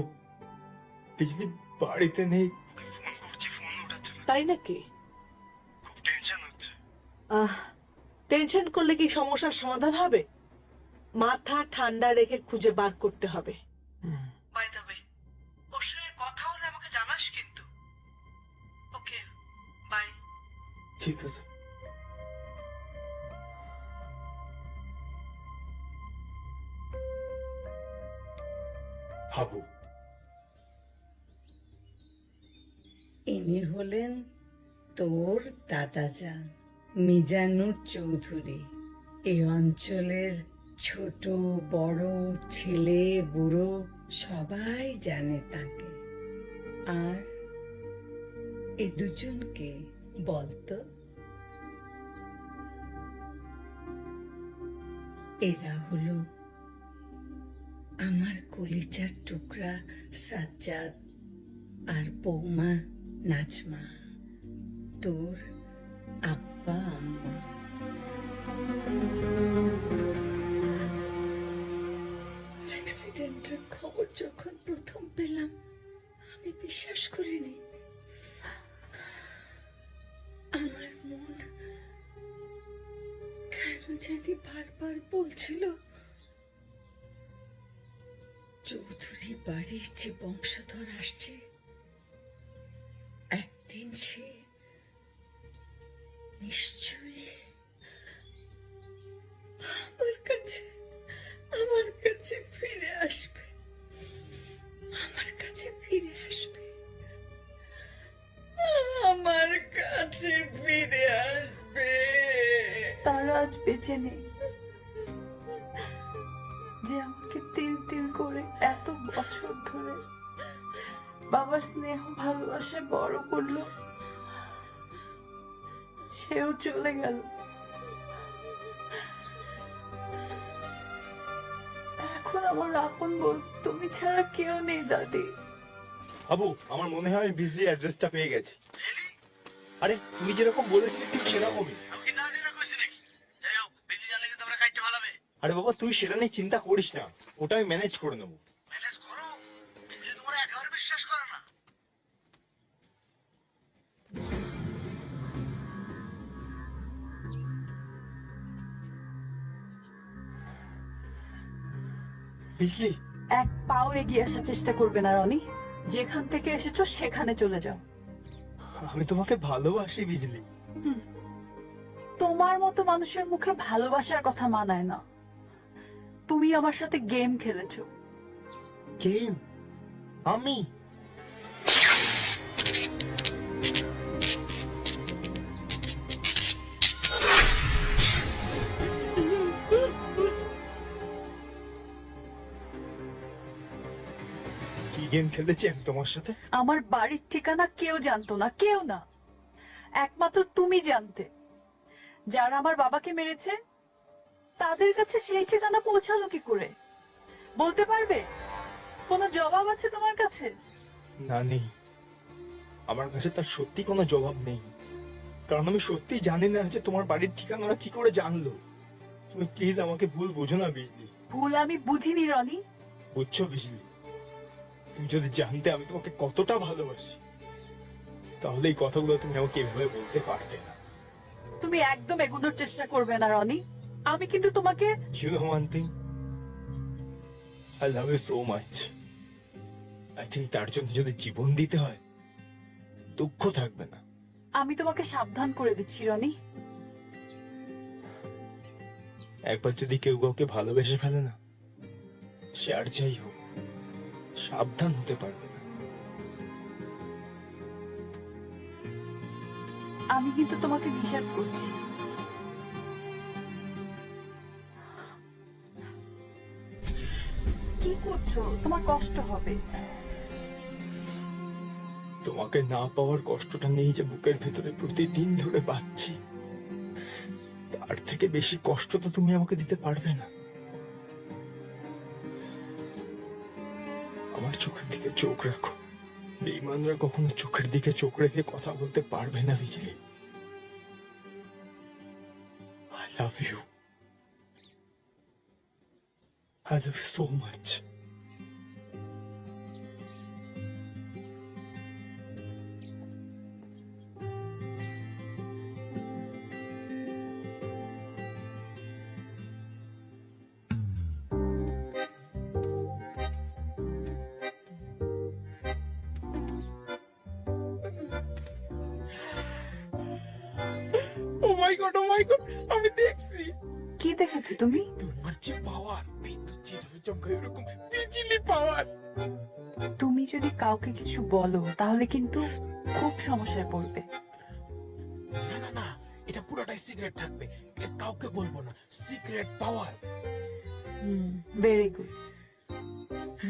বিজলি বাড়িতে নেই, ওকে ফোন করছি, ফোন উঠাচ্ছে না। তাই নাকি? খুব টেনশন হচ্ছে। টেনশন করলে কি সমস্যার সমাধান হবে? মাথা ঠান্ডা রেখে খুঁজে বার করতে হবে। বাই দ্য ওয়ে, ওর সঙ্গে কথা হলে আমাকে জানাস কিন্তু। ওকে, বাই। ঠিক আছে। হাবু, ইনি হলেন তোর দাদাজান মিজানুর চৌধুরী। এই অঞ্চলের ছোট বড় ছেলে বুড়ো সবাই জানে তাকে। আর এই দুজনকে বলতো, এরা হলো আমার কলিজার টুকরা সাজ্জাদ আর বৌমা নাজমা, তোর আব্বা আম্মা। অ্যাক্সিডেন্টের খবর যখন প্রথম পেলাম আমি বিশ্বাস করিনি। আমার মন কেন জানি বারবার বলছিল চৌধুরী বাড়ির যে বংশধর আসছে, একদিন সে নিশ্চয়ই আমার কাছে ফিরে আসবে, আমার কাছে ফিরে আসবে, আমার কাছে ফিরে আসবে। বেঁচে নেই, যে আমাকে তিল তিল করে এত বছর ধরে বাবার স্নেহ ভালোবাসায় বড় করলো, সেও চলে গেল। এখন আমার আপন বল তুমি ছাড়া কেউ নেই দাদি। আবু, আমার মনে হয় আমি বিজলি অ্যাড্রেসটা পেয়ে গেছি। আরে তুমি যেরকম বলেছিলে ঠিক সেরকমই। আরে বাবা, তুই সেটা নিয়ে চিন্তা করিস না, ওটা আমি ম্যানেজ করে নেবো। ম্যানেজ করো, বিজলি তোমার একেবারে বিশ্বাস করে না। বিজলি, এক পাও এগিয়ে আসার চেষ্টা করবে না রনি। যেখান থেকে এসেছো সেখানে চলে যাও। আমি তোমাকে ভালোবাসি বিজলি। তোমার মতো মানুষের মুখে ভালোবাসার কথা মানায় না। তুমি আমার সাথে গেম খেলেছো। গেম? আমি? কি গেম খেলেছি আমি তোমার সাথে? আমার বাড়ির ঠিকানা কেউ জানতো না, কেউ না, একমাত্র তুমি জানতে। যারা আমার বাবাকে মেরেছে তাদের কাছে সেই ঠিকানা পৌঁছালো কি করে বলতে পারবে? কোনো জবাব আছে তোমার কাছে? না, নেই। আমার কাছে তার সত্যি কোনো জবাব নেই, কারণ আমি সত্যি জানি না যে তোমার বাড়ির ঠিকানাটা কি করে জানলো। তুমি প্লিজ আমাকে ভুল বোঝো না বিজলি। ভুল আমি বুঝিনি রনি। বুঝছো বিজলি, তুমি যদি জানতে আমি তোমাকে কতটা ভালোবাসি, তাহলে এই কথাগুলো তুমি আমাকে এভাবে বলতে পারতে না। তুমি একদম এগুনোর চেষ্টা করবে না রনি। আমি কিন্তু তোমাকে You know one thing? I love you so much. I think তার জন্য যদি জীবন দিতে হয়, দুঃখ থাকবে না। আমি তোমাকে সাবধান করে দিচ্ছি রনি। একবার যদি কেউ কাউকে ভালোবেসে ফেলে না, সে আর যাই হোক সাবধান হতে পারবে না। আমি কিন্তু তোমাকে নিষেধ করছি। কি করছো? তোমার কষ্ট হবে। তোমাকে না পাওয়ার কষ্টটা নেই যে বুকের ভেতরে প্রতিদিন ধরে পাচ্ছি, তার থেকে বেশি কষ্ট তো তুমি আমাকে দিতে পারবে না। আমার চোখের দিকে চোখ রাখো। বেঈমানরা কখনো চোখের দিকে চোখ রেখে কথা বলতে পারবে না Bijli. I love you. I love you so much. Oh my god, আমি দেখছি। কি দেখেছো তুমি? তোমার যে পাওয়ার, বিদ্যুৎ যেভাবে চমকায় এরকম বিজলি পাওয়ার। তুমি যদি কাউকে কিছু বলো তাহলে কিন্তু খুব সমস্যায় পড়বে। না না না, এটা পুরোটাই সিক্রেট থাকবে, এটা কাউকে বলবো না। সিক্রেট পাওয়ার। ভেরি গুড,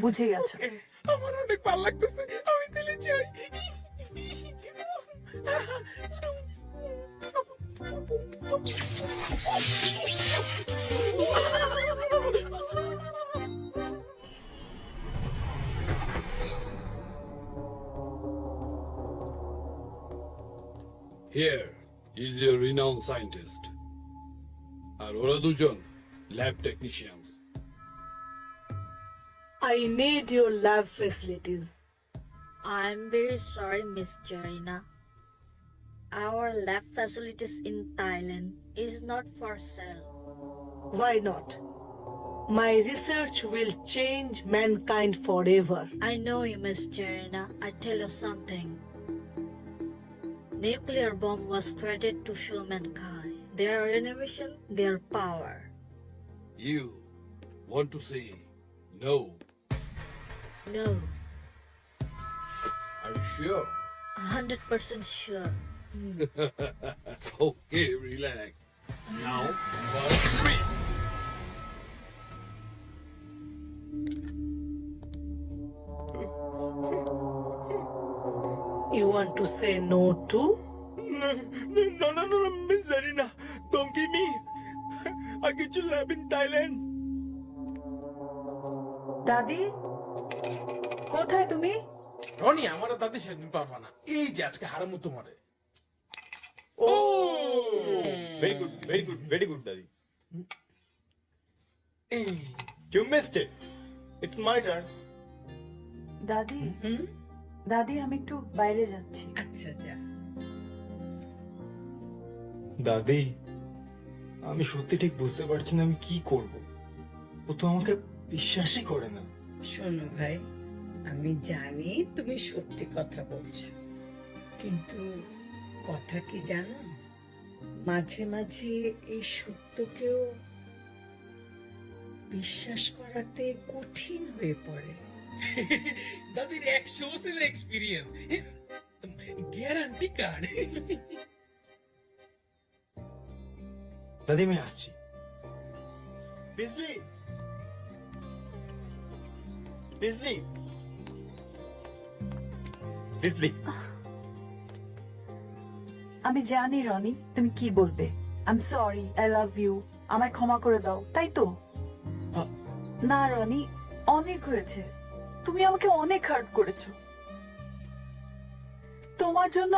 বুঝে গেছো। আমার অনেক ভালো লাগতেছে, আমি তাহলে যাই। Here is your renowned scientist. আর ওরা দুজন lab technicians. I need your lab facilities. I'm very sorry, Miss Jarina. Our lab facilities in Thailand is not for sale. Why not? My research will change mankind forever. I know you, Miss Jarina. I tell you something. Nuclear bomb was created to show mankind their innovation, their power. You want to say no? No, Are you sure? 100% sure. Okay, relax. Now, for free. You want to say no to? No, Miss Zarina. Don't give me. I get you lab in Thailand. দাদি কোথায় তুমি? রনি আমার দাদির সাথে পারবা না, এই যে আজকে হারামু তোমারে। Oh, very good, Daddy. এই You missed it. It's my turn. দাদি দাদি আমি একটু বাইরে যাচ্ছি। আচ্ছা যা। দাদি, আমি সত্যি ঠিক বুঝতে পারছি না আমি কি করব। ও তো আমাকে বিশ্বাসই করে না। শোনো ভাই, আমি জানি তুমি সত্যি কথা বলছো, কিন্তু কথা কি জানো, মাঝে মাঝে এই সত্যকেও বিশ্বাস করাতে কঠিন হয়ে পড়ে। দাদির 100 বছরের এক্সপিরিয়েন্স, গ্যারান্টি কার্ড। দাদি আমি আসছি। Bisley. আমি জানি রনি তুমি কি বলবে। I am sorry, I love you, আমায় ক্ষমা করে দাও, তাই তো? না রনি, অনেক হয়েছে, তুমি আমাকে অনেক হার্ট করেছো। তোমার জন্য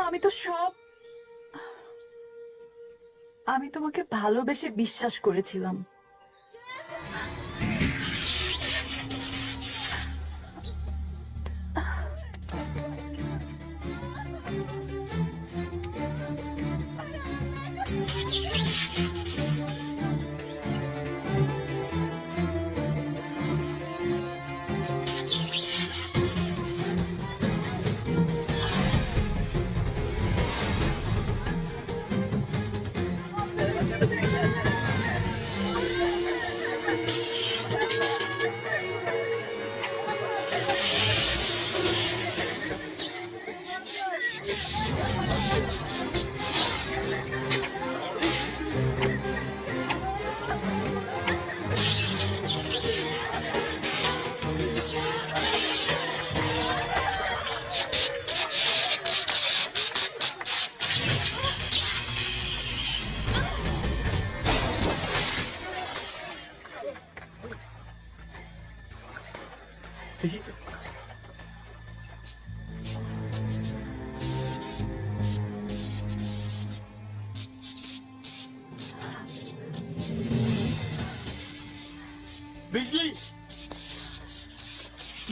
আমি তোমাকে ভালোবেসে বিশ্বাস করেছিলাম।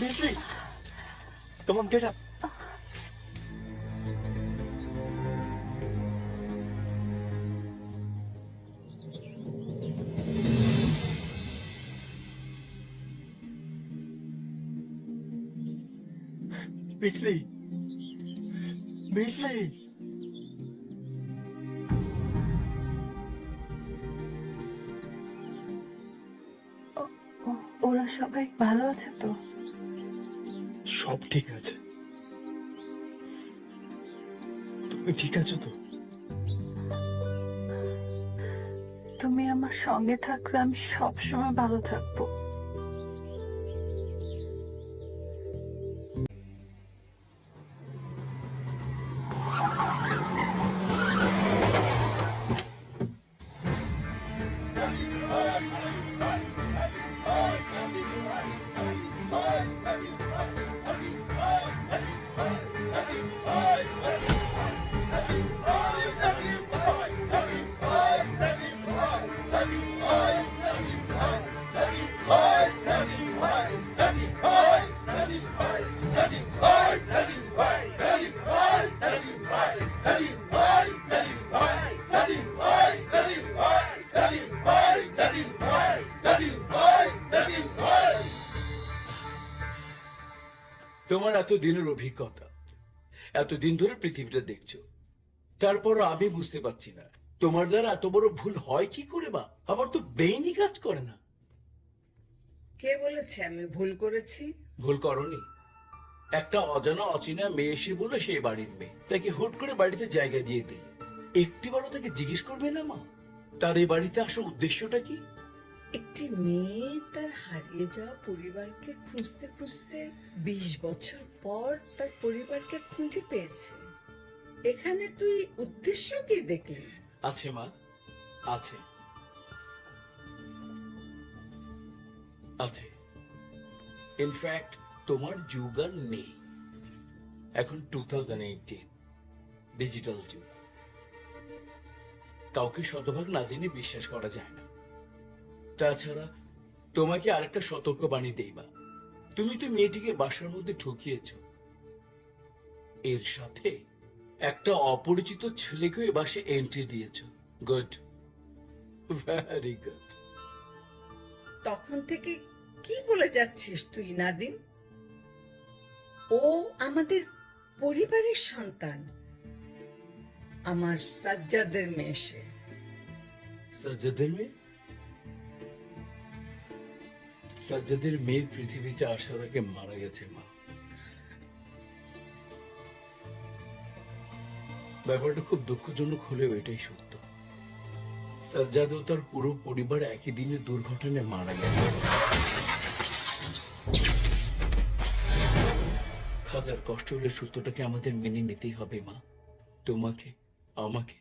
Bisley, come on, get up. Bisley. ওরা সবাই ভালো আছে তো? সব ঠিক আছে। তুমি ঠিক আছো তো? তুমি আমার সঙ্গে থাকলে আমি সব সময় ভালো থাকবো। তোমার এত দিনের অভিজ্ঞতা, এতদিন ধরে পৃথিবীটা দেখছো, তারপরও আমি বুঝতে পারছি না তোমার দ্বারা এত বড় ভুল হয় কি করে। বা আবার তো ব্রেইনই কাজ করে না। কে বলেছে আমি ভুল করেছি? ভুল করনি। একটা অজানা অচেনা মেয়ে এসে বলে সে বাড়ির মেয়ে, তাকে হুট করে বাড়িতে জায়গা দিয়ে দিলে, একটিবারও তাকে জিজ্ঞেস করবে না মা তার এই বাড়িতে আসার উদ্দেশ্যটা কি? একটি মেয়ে তার হারিয়ে যাওয়া পরিবারকে খুঁজতে খুঁজতে 20 বছর পর তার পরিবারকে খুঁজে পেয়েছে। এখানে তুই উদ্দেশ্য কি দেখলি? আছে মা, আছে আছে। ইনফ্যাক্ট তোমার যুগ আর নেই। এখন 2018, ডিজিটাল যুগ। কাউকে শতভাগ না জেনে বিশ্বাস করা যায় না। তাছাড়া তোমাকে আরেকটা সতর্ক বাণী দেই মা, তুমি তো মেয়েটিকে বাসার মধ্যে ঠকিয়েছ, এর সাথে একটা অপরিচিত ছেলেকে এই বাসে এন্ট্রি দিয়েছ। Good, very good. তখন থেকে কি বলে যাচ্ছিস তুই নাদিম? ও আমাদের পরিবারের সন্তান, আমার সাজ্জাদের মেয়ে। সে সাজ্জাদের মেয়ে? সাজ্জাদের মেয়ে পৃথিবীতে আসার আগে মারা গেছে মা। ব্যাপারটা খুব দুঃখজনক হলেও এটাই সত্য। সাজ্জাদ ও তার পুরো পরিবার একই দিনে দুর্ঘটনায় মারা গেছে। হাজার কষ্ট হলে সত্যটাকে আমাদের মেনে নিতেই হবে মা। তোমাকে, আমাকে,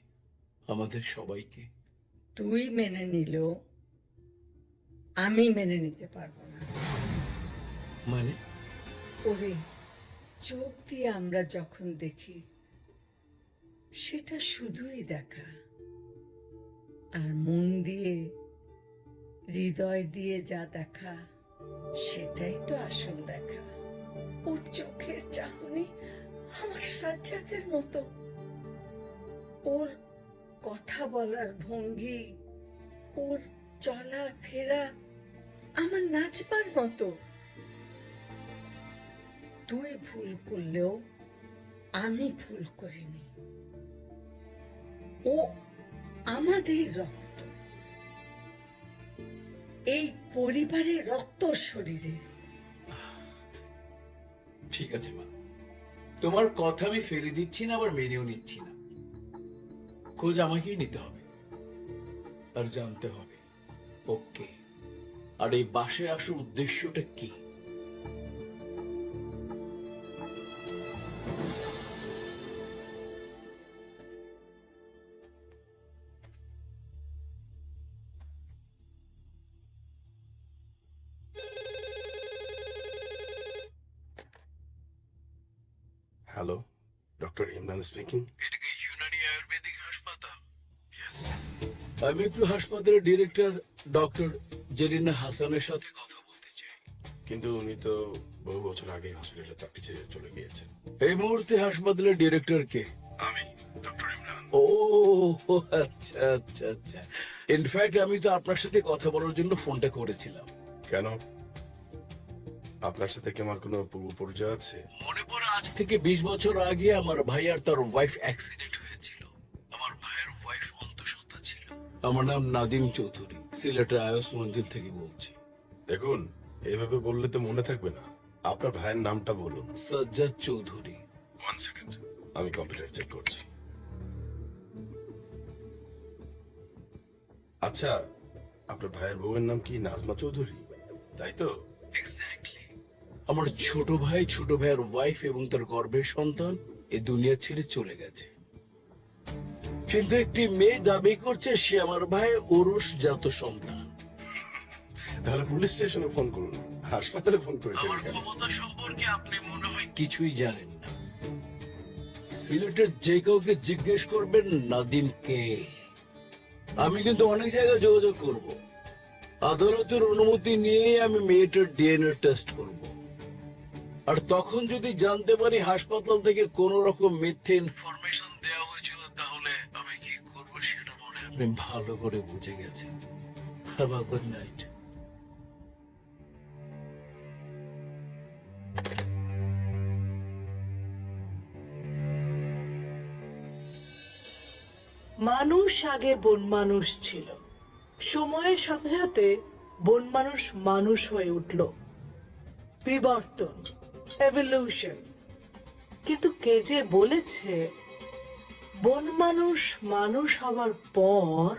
আমাদের সবাইকে। তুই মেনে নিলেও আমি মেনে নিতে পারবো না। মানে? ওরে, চোখ দিয়ে আমরা যখন দেখি সেটা শুধুই দেখা, আর মন দিয়ে, হৃদয় দিয়ে যা দেখা সেটাই তো আসল দেখা। ওর চোখের চাহনি আমার সাজ্জাদের মতো, ওর কথা বলার ভঙ্গি, ওর চলা ফেরা আমার নাচবার মতো। তুই ভুল করলেও আমি ভুল করিনি। ও আমাদের রক্ত, এই পরিবারের রক্ত শরীরে। ঠিক আছে মা, তোমার কথা আমি ফেলে দিচ্ছি না, আবার মেনেও নিচ্ছি না। খোঁজ আমাকেই নিতে হবে আর জানতে হবে ওকে, আর এই বাসায় আসার উদ্দেশ্যটা কি। Hello, doctor Imran speaking. এটা কি ইউনানি আয়ুর্বেদিক হাসপাতাল? আমি একটু হাসপাতালের ডিরেক্টর ডক্টর জেরিনা হাসানের সাথে কথা বলতে চাই। কিন্তু উনি তো বহু বছর আগে হসপিটালে চাকরি ছেড়ে চলে গিয়েছেন। এই মুহূর্তে হাসপাতালের ডিরেক্টর কে? আমি, ডক্টর ইমরান। ও আচ্ছা আচ্ছা আচ্ছা। ইনফ্যাক্ট আমি তো আপনার সাথে কথা বলার জন্য ফোনটা করেছিলাম। কেন, আপনার সাথে কি আমার কোনো পূর্ব পরিচয় আছে? মনে পড়ে আজ থেকে 20 বছর আগে আমার ভাই আর তার ওয়াইফ অ্যাক্সিডেন্ট হয়েছিল। আমার ভাইয়ের ওয়াইফ অন্তঃসত্ত্বা ছিল। আমার নাম নাদিম চৌধুরী, সিলেটের আয়স মঞ্জিল থেকে বলছি। দেখুন, এভাবে বললে তো মনে থাকবে না। আপনার ভাইয়ের নামটা বলুন। সাজ্জাদ চৌধুরী। 1 সেকেন্ড, আমি কম্পিউটার চেক করছি। আচ্ছা, আপনার ভাইয়ের বউয়ের নাম কি নাজমা চৌধুরী, তাই তো? এক্স্যাক্টলি। আমার ছোট ভাইয়ের ওয়াইফ এবং তার গর্ভের সন্তান এই দুনিয়া ছেড়ে চলে গেছে, কিন্তু একটি মেয়ে দাবি করছে সে আমার ভাই ওরস জাত সন্তান। তাহলে পুলিশ স্টেশনে ফোন করুন, হাসপাতালে ফোন করেছেন আমার কেন? ক্ষমতা সম্পর্কে আপনি মনে হয় কিছুই জানেন না। সিলেটের যে কাউকে জিজ্ঞেস করবেন নাদিম কে। আমি কিন্তু অনেক জায়গায় যোগাযোগ করব, আদালতের অনুমতি নিয়ে আমি মেয়েটার ডিএনএ টেস্ট করব, আর তখন যদি জানতে পারি হাসপাতাল থেকে কোন রকম মিথ্যে ইনফরমেশন দেওয়া হয়েছিল, তাহলে আমি কি করব সেটা মনে হয় আপনি ভালো করে বুঝে গেছেন। Have a good night. মানুষ আগে বন মানুষ ছিল, সময়ের সাথে সাথে বন মানুষ মানুষ হয়ে উঠল। বিবর্তন, এভলিউশন। কিন্তু কে যে বলেছে বন মানুষ মানুষ হওয়ার পর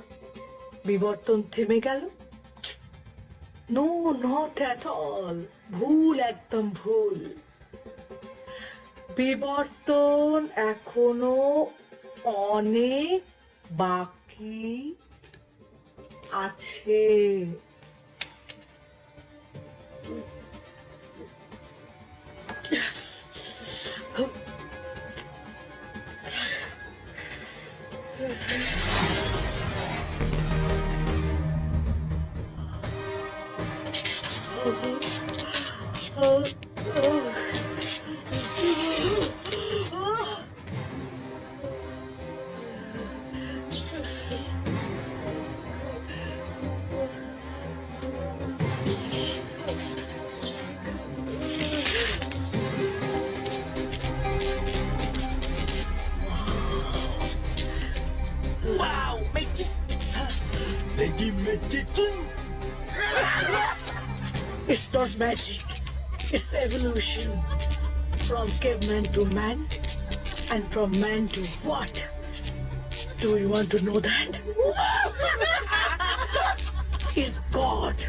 বিবর্তন থেমে গেল? No, not at all. ভুল, একদম ভুল। বিবর্তন এখনো অনেক বাকি আছে। Wow, magic! Lady magic! It's not magic. It's evolution. From caveman to man, and from man to what? Do you want to know that? It's God.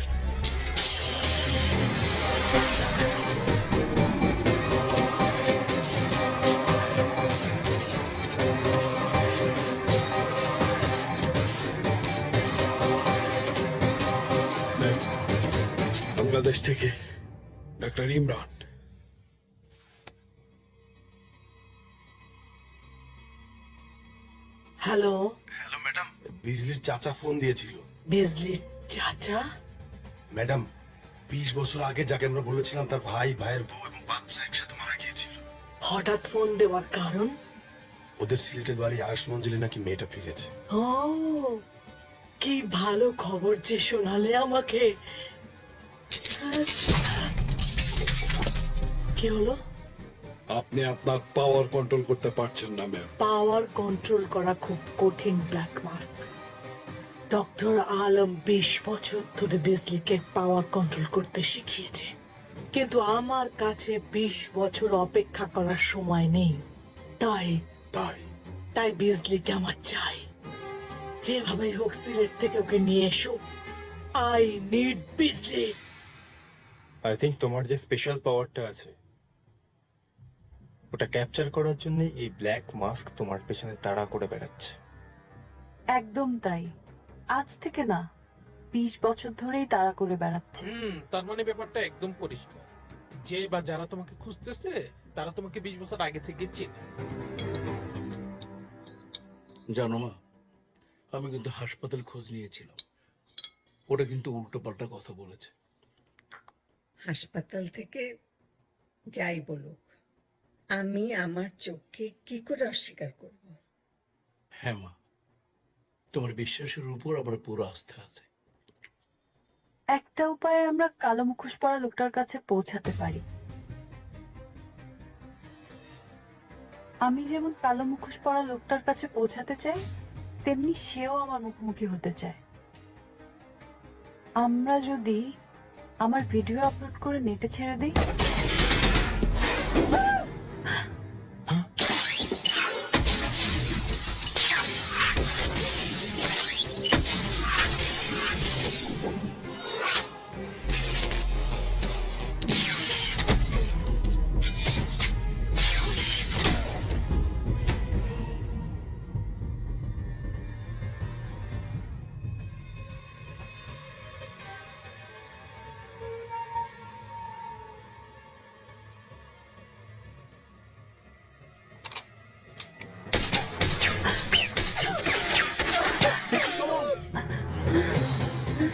Bangladesh থেকে doctor Imran. Hello, hello madam, বিজলির চাচা ফোন দিয়েছিল। বিজলি চাচা? Madam, 20 বছর আগে যাকে আমরা বলেছিলাম তার ভাই, ভাইয়ের বউ এবং বাচ্চা একসাথে মারা গিয়েছিল। হঠাৎ ফোন দেওয়ার কারণ? ওদের সিলেটের বাড়ি আয়ুষ মঞ্জিলে নাকি মেয়েটা ফিরেছে। ও, কি ভালো খবর যে শোনালে আমাকে। কি হলো? আপনি আপনার পাওয়ার কন্ট্রোল করতে পারছেন না ম্যাম। পাওয়ার কন্ট্রোল করা খুব কঠিন, ব্ল্যাক মাস্ক। ডক্টর আলম 20 বছর ধরে বিজলিকে পাওয়ার কন্ট্রোল করতে শিখিয়েছে, কিন্তু আমার কাছে 20 বছর অপেক্ষা করার সময় নেই। তাই তাই তাই বিজলিকে আমার চাই। যেভাবে হোক সিলেট থেকে ওকে নিয়ে এসো। I need Bijli. I think তোমার যে স্পেশাল পাওয়ারটা আছে ওটা ক্যাপচার করার জন্য এই ব্ল্যাক মাস্ক তোমার পেছনে তাড়া করে বেড়াচ্ছে। একদম তাই। আজ থেকে না, 20 বছর ধরেই তাড়া করে বেড়াচ্ছে। তার মানে ব্যাপারটা একদম পরিষ্কার। যে বা যারা তোমাকে খুঁজতেছে তারা তোমাকে 20 বছর আগে থেকে চেনে। জানো মা, আমি কিন্তু হাসপাতাল খোঁজ নিয়েছিলাম, ওরা কিন্তু উল্টো পাল্টা কথা বলেছে। হাসপাতাল থেকে যাই বলুক, আমি আমার চোখকে কি করে অস্বীকার করব? হ্যাঁ মা, তোমার বিশ্বাসের উপর আবার পুরো আস্থা আছে। একটা উপায়ে আমরা কালো মুখোশ পরা লোকটার কাছে পৌঁছাতে পারি। আমি যেমন কালো মুখোশ পরা লোকটার কাছে পৌঁছাতে চাই, তেমনি সেও আমার মুখোমুখি হতে চায়। আমরা যদি আমার ভিডিও আপলোড করে নেটে ছেড়ে দিই,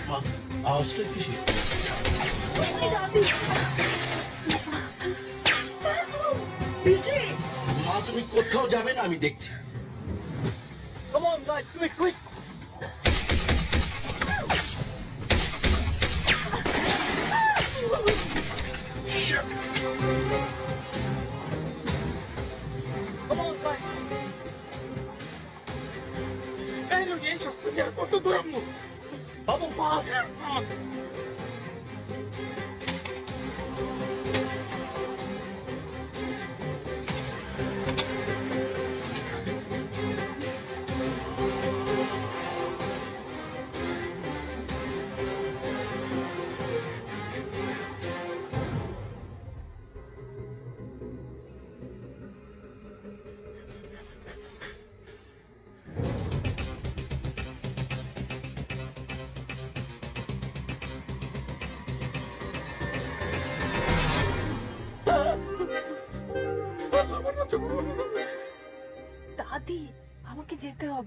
মা, আওয়াজটা কিসে? মা, তুমি কোথাও যাবে না, আমি দেখছি। Come on, guys, quick, quick. Come on, guys. এই রোগী এই স্বাস্থ্য নিয়ে আর কত দূর আম্মু? বাবু, fast.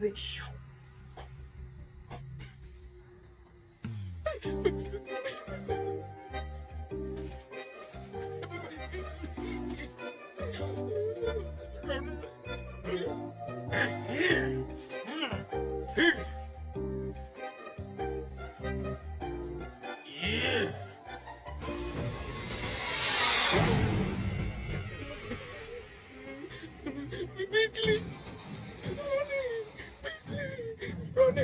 হবে। বিজলি, রনি, বিজলি, রনি।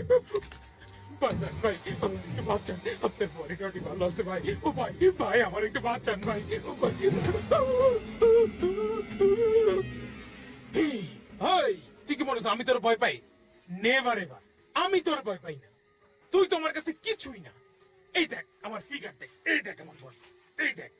ভাই ভাই ভাই, আমার একটু বাঁচান, আপনার পরে কাউকে ভালো আছে ভাই। ও ভাই ভাই, আমার একটু বাঁচান ভাই। ও ভাই। হাই, তুই কি মনে হচ্ছে আমি তোর ভয় পাই? নেভার এভার, আমি তোর ভয় পাই না। তুই তো আমার কাছে কিছুই না। এই দেখ আমার ফিগার দেখ, এই দেখ আমার বডি, এই দেখ।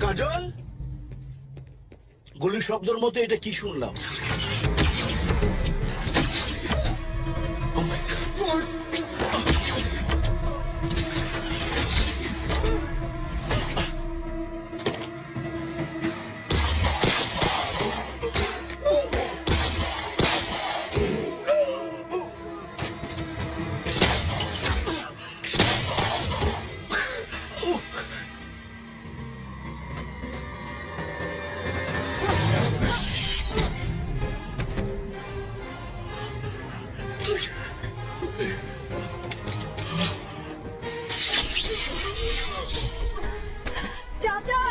কাজল, গুলির শব্দের মতো এটা কি শুনলাম? Oh my God. চাচা,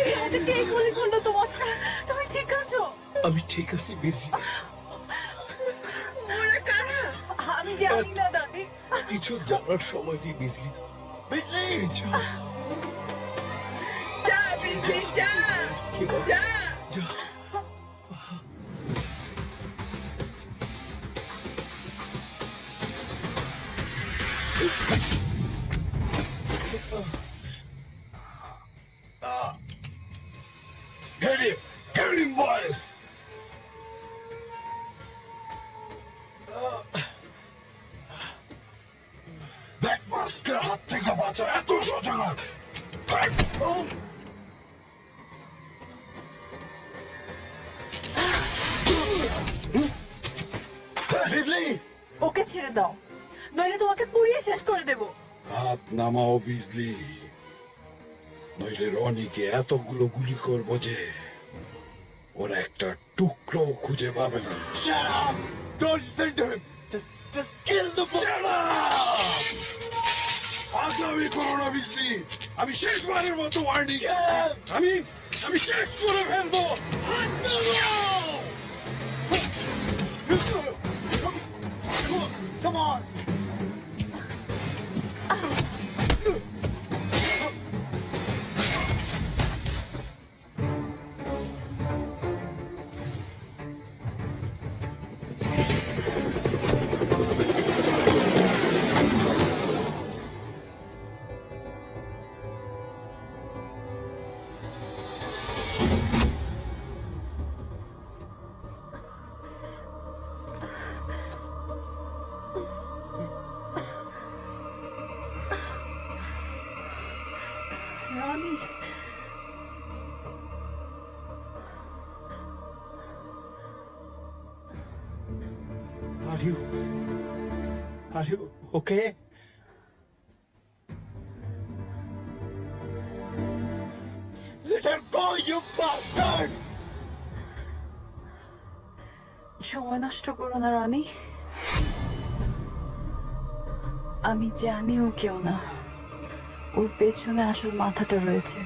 চাচা কে গুলি করলো তোমার? তুমি ঠিক আছো? আমি ঠিক আছি বিজলি। ওরা কারা? আমি জানি না দাদি। কিছু জানার সময় নেই বিজলি। বিজলি যা বিজলি, যা কি বল? যা। যা। Get him! Get him, boys! ব্যাকফাস্টকে হাত থেকে বাঁচা এত সোজা না। বিজলি ওকে ছেড়ে দাও, নইলে তোমাকে পুড়িয়ে শেষ করে দেবো। হাত নামাও বিজলি, নইলে রনিকে এতগুলো গুলি করবো যে ওরা একটা টুকরো খুঁজে পাবে না। Shut up! Don't listen to him! Just kill the boy! Shut up! আগামী করো না বিজলি, আমি শেষবারের মতো ওয়ার্নিং। আমি শেষ করে ফেলবো। হাত নামাও! Come on! Roni, Are you okay? Let her go, you bastard! সময় নষ্ট করো না রনি। আমি জানি ও কেউ না, ওর পেছনে আসল মাথাটা রয়েছে।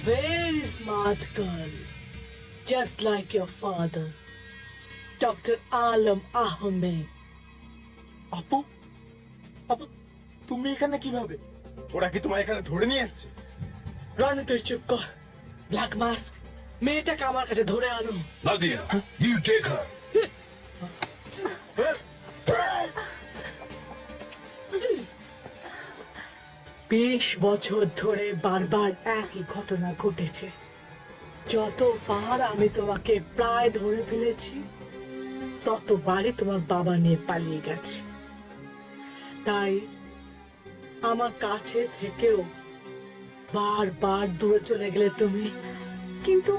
Very smart girl. just like your father, Dr. Alam Ahmed. আপু আপু তুমি এখানে কিভাবে? ওরা কি তোমার এখানে ধরে নিয়ে এসছে? রনি তুই চুপ কর। ব্ল্যাক মাস্ক, মেয়েটাকে আমার কাছে ধরে আনো। Nadia, you take her. 20 বছর ধরে বারবার একই ঘটনা ঘটেছে। যতবার আমি তোমাকে প্রায় ধরে ফেলেছি, ততবারই তোমার বাবা নিয়ে পালিয়ে গেছে। তাই আমার কাছে থেকেও বারবার দূরে চলে গেলে তুমি। কিন্তু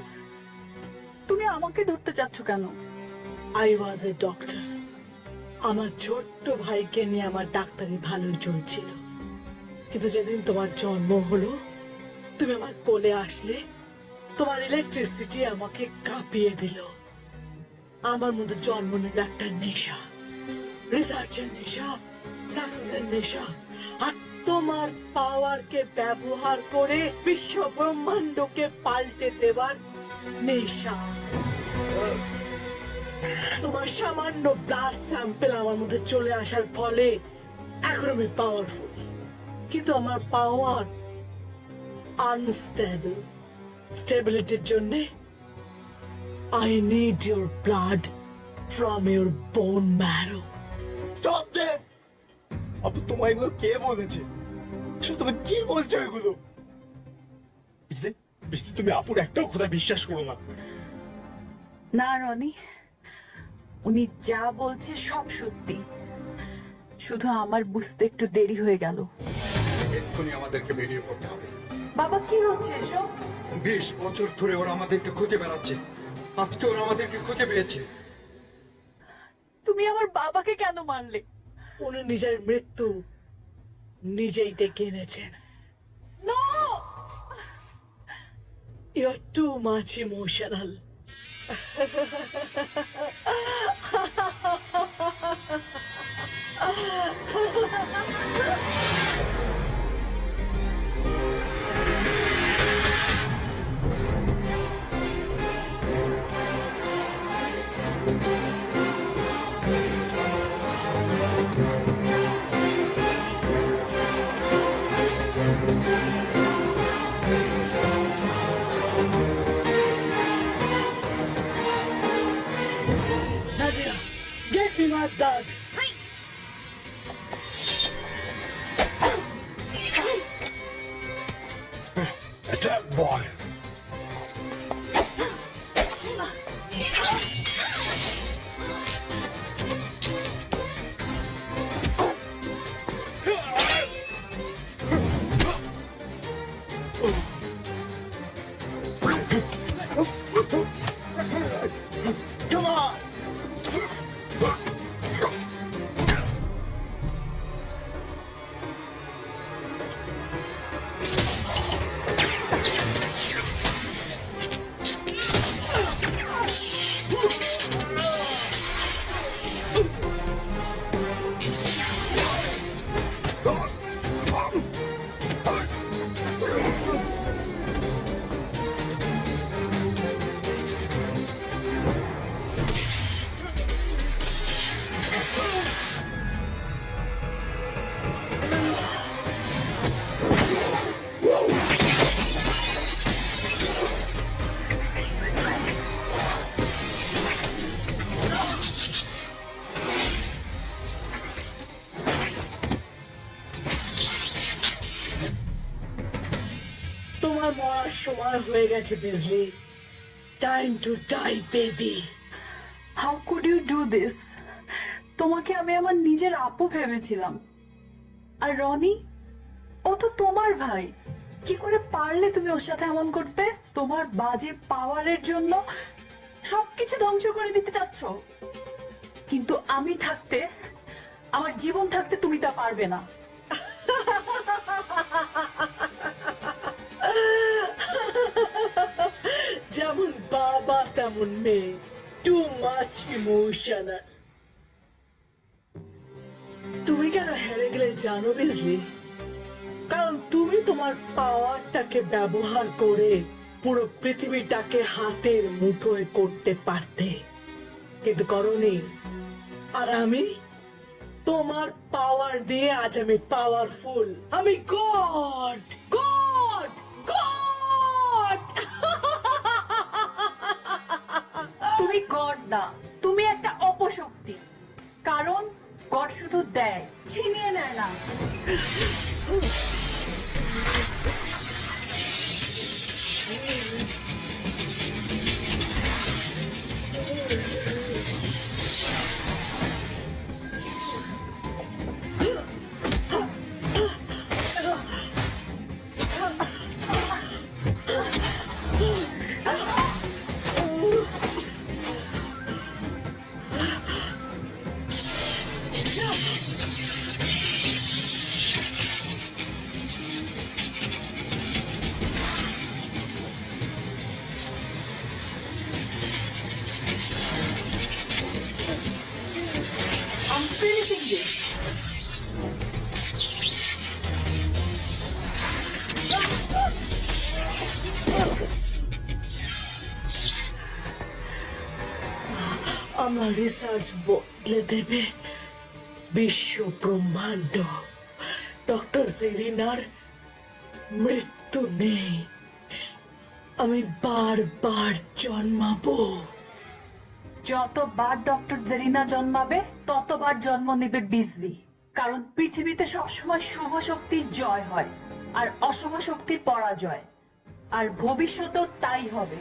তুমি আমাকে ধরতে চাচ্ছ কেন? I was a doctor. আমার ছোট্ট ভাইকে নিয়ে আমার ডাক্তারি ভালোই চলছিল, কিন্তু যেদিন তোমার জন্ম হলো, তুমি আমার কোলে আসলে, তোমার ইলেকট্রিসিটি আমাকে কাঁপিয়ে দিল। আমার মধ্যে জন্ম নিল একটা নেশা, রিসার্চের নেশা, সাকসেসের নেশা, আর তোমার পাওয়ারকে ব্যবহার করে বিশ্ব ব্রহ্মাণ্ডকে পাল্টে দেওয়ার নেশা। তোমার সামান্য ব্লাড স্যাম্পল আমার মধ্যে চলে আসার ফলে এখন আমি পাওয়ারফুল, কিন্তু আমার পাওয়ার আনস্টেবল। স্টেবিলিটির জন্য I need your blood from your bone marrow. Stop this! আপু তোমার এগুলো কে বলেছে? তুমি কি বলছো এগুলো? বিজলি বিজলি, তুমি আপুর একটাও কথা বিশ্বাস করো না। না রনি, উনি যা বলছে সব সত্যি, শুধু আমার বুঝতে একটু দেরি হয়ে গেল। এক্ষুনি আমাদেরকে বেরিয়ে পড়তে হবে। বাবা কি হচ্ছে এসব? 20 বছর ধরে ওরা আমাদেরকে খুঁজে বেড়াচ্ছে, আজকে ওরা আমাদেরকে খুঁজে পেয়েছে। তুমি আমার বাবাকে কেন মারলে? উনি নিজের মৃত্যু নিজেই ডেকে এনেছেন। No! You're too much emotional. Nadia, get me my blood. Attack, boys. Come on! তোমার মরার সময় হয়ে গেছে Bijli. Time to die baby. How could you do this? তোমাকে আমি আমার নিজের আপু ভেবেছিলাম, আর রনি, ও তো তোমার ভাই। কি করে পারলে তুমি ওর সাথে এমন করতে? তোমার বাজে পাওয়ারের জন্য সবকিছু ধ্বংস করে দিতে চাচ্ছ, কিন্তু আমি থাকতে, আমার জীবন থাকতে তুমি তা পারবে না। যেমন বাবা তেমন মেয়ে, টু মাচ ইমোশনাল। তুমি কেন হেরে গেলে জানো বিজলি? কারণ তুমি তোমার পাওয়ারটাকে ব্যবহার করে পুরো পৃথিবীটাকে হাতের মুঠোয় করতে পারতে, কিন্তু করনি। আর আমি তোমার পাওয়ার দিয়ে আজ আমি পাওয়ারফুল। আমি গড, গড, গড। তুমি গড না, তুমি একটা অপশক্তি। কারণ গড শুধু দেয়, ছিনিয়ে নেয় না। I'm finishing this. আমার রিসার্চ বদলে দেবে বিশ্ব ব্রহ্মাণ্ড। ডক্টর জেরিনার মৃত্যু নেই, আমি বারবার জন্মাবো। যতবার ডক্টর জেরিনা জন্মাবে ততবার জন্ম নেবে বিজলি। কারণ পৃথিবীতে সবসময় শুভ শক্তির জয় হয় আর অশুভ শক্তির পরাজয়। আর ভবিষ্যতেও তাই হবে।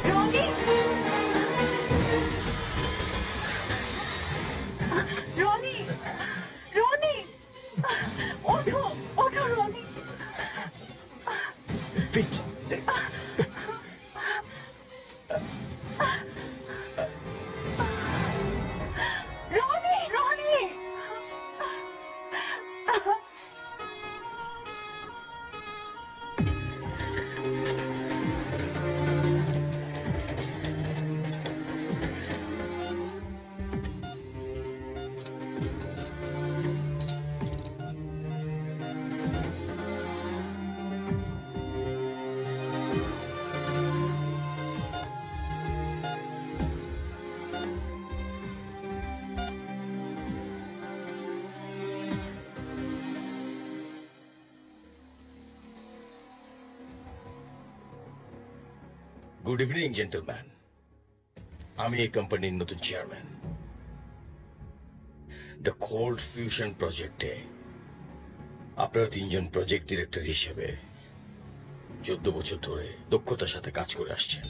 রনি, রনি, রনি, ওঠো, ওঠো Roni. Roni, Roni. Good evening gentleman, আমি এই কোম্পানির নতুন চেয়ারম্যান। দ্য কোল্ড ফিউশন প্রজেক্টে আপনারা তিনজন প্রজেক্ট ডিরেক্টর হিসেবে 14 বছর ধরে দক্ষতার সাথে কাজ করে আসছেন।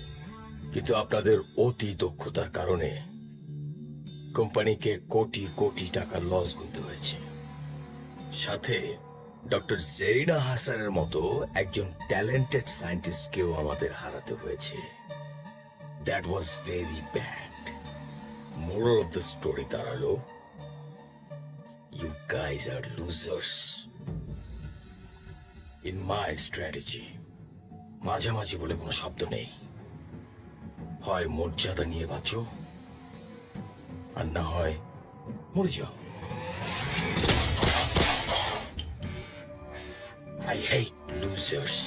কিন্তু আপনাদের অতি দক্ষতার কারণে কোম্পানিকে কোটি কোটি টাকা লস গুনতে হয়েছে। সাথে ডক্টর জেরিনা হাসানের মতো একজন ট্যালেন্টেড সায়েন্টিস্টকেও আমাদের হারাতে হয়েছে। That was very bad. Moral of the story দাঁড়ালো, you guys are losers. In my strategy মাঝামাঝি বলে কোনো শব্দ নেই। হয় মর্যাদা নিয়ে বাঁচো, আর না হয় মরে যাও। I hate losers.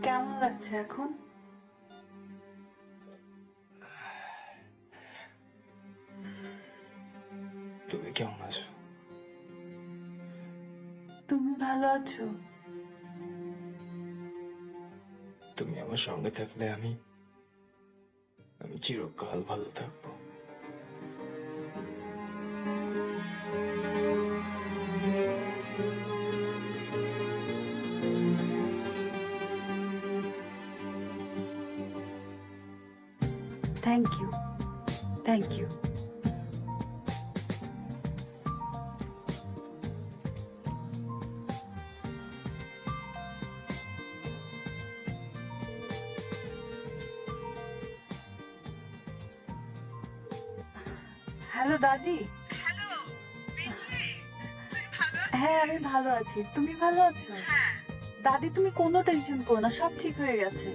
কেমন লাগছে এখন? তুমি ভালো আছো? তুমি আমার সঙ্গে থাকলে আমি চিরকাল ভালো থাকবো। Thank you, thank you. Hello দাদি। হ্যালো বিজলি, তুই ভালো হ্যাঁ আমি ভালো আছি, তুমি ভালো আছো? হ্যাঁ। দাদি তুমি কোনো টেনশন করো না, সব ঠিক হয়ে গেছে।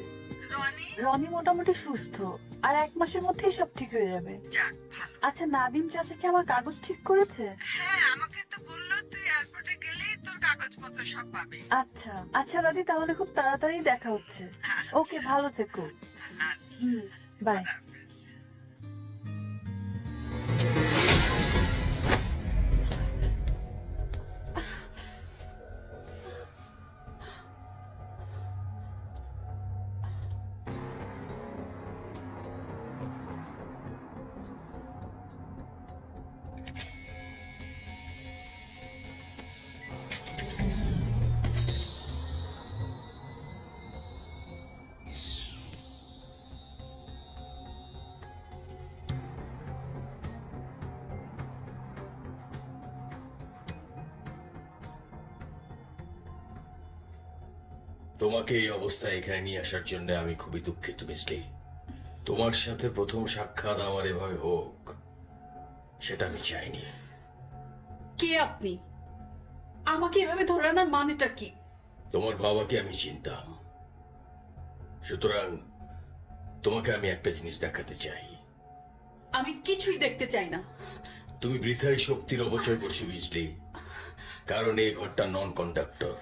রনি? রনি মোটামুটি সুস্থ, আর 1 মাসের মধ্যেই সব ঠিক হয়ে যাবে। যাক ভালো। আচ্ছা নাদিম চাচা কি আমার কাগজ ঠিক করেছে? হ্যাঁ, আমাকে তো বললো তুই এয়ারপোর্টে গেলেই তোর কাগজপত্র সব পাবে। আচ্ছা আচ্ছা দাদি, তাহলে খুব তাড়াতাড়ি দেখা হচ্ছে। ওকে, ভালো থেকো। আচ্ছা, বাই। হাফেজ। তোমাকে এই অবস্থায় এখানে নিয়ে আসার জন্য আমি খুবই দুঃখিত বিজলি। তোমার সাথে প্রথম সাক্ষাৎ আমার এভাবে হোক সেটা আমি চাইনি। কে আপনি? আমাকে এভাবে ধরে আনার মানেটা কি? তোমার বাবাকে আমি চিনতাম, সুতরাং তোমাকে আমি একটা জিনিস দেখাতে চাই। আমি কিছুই দেখতে চাই না। তুমি বৃথাই শক্তির অপচয় করছো বিজলি, কারণ এই ঘরটা নন কন্ডাক্টর।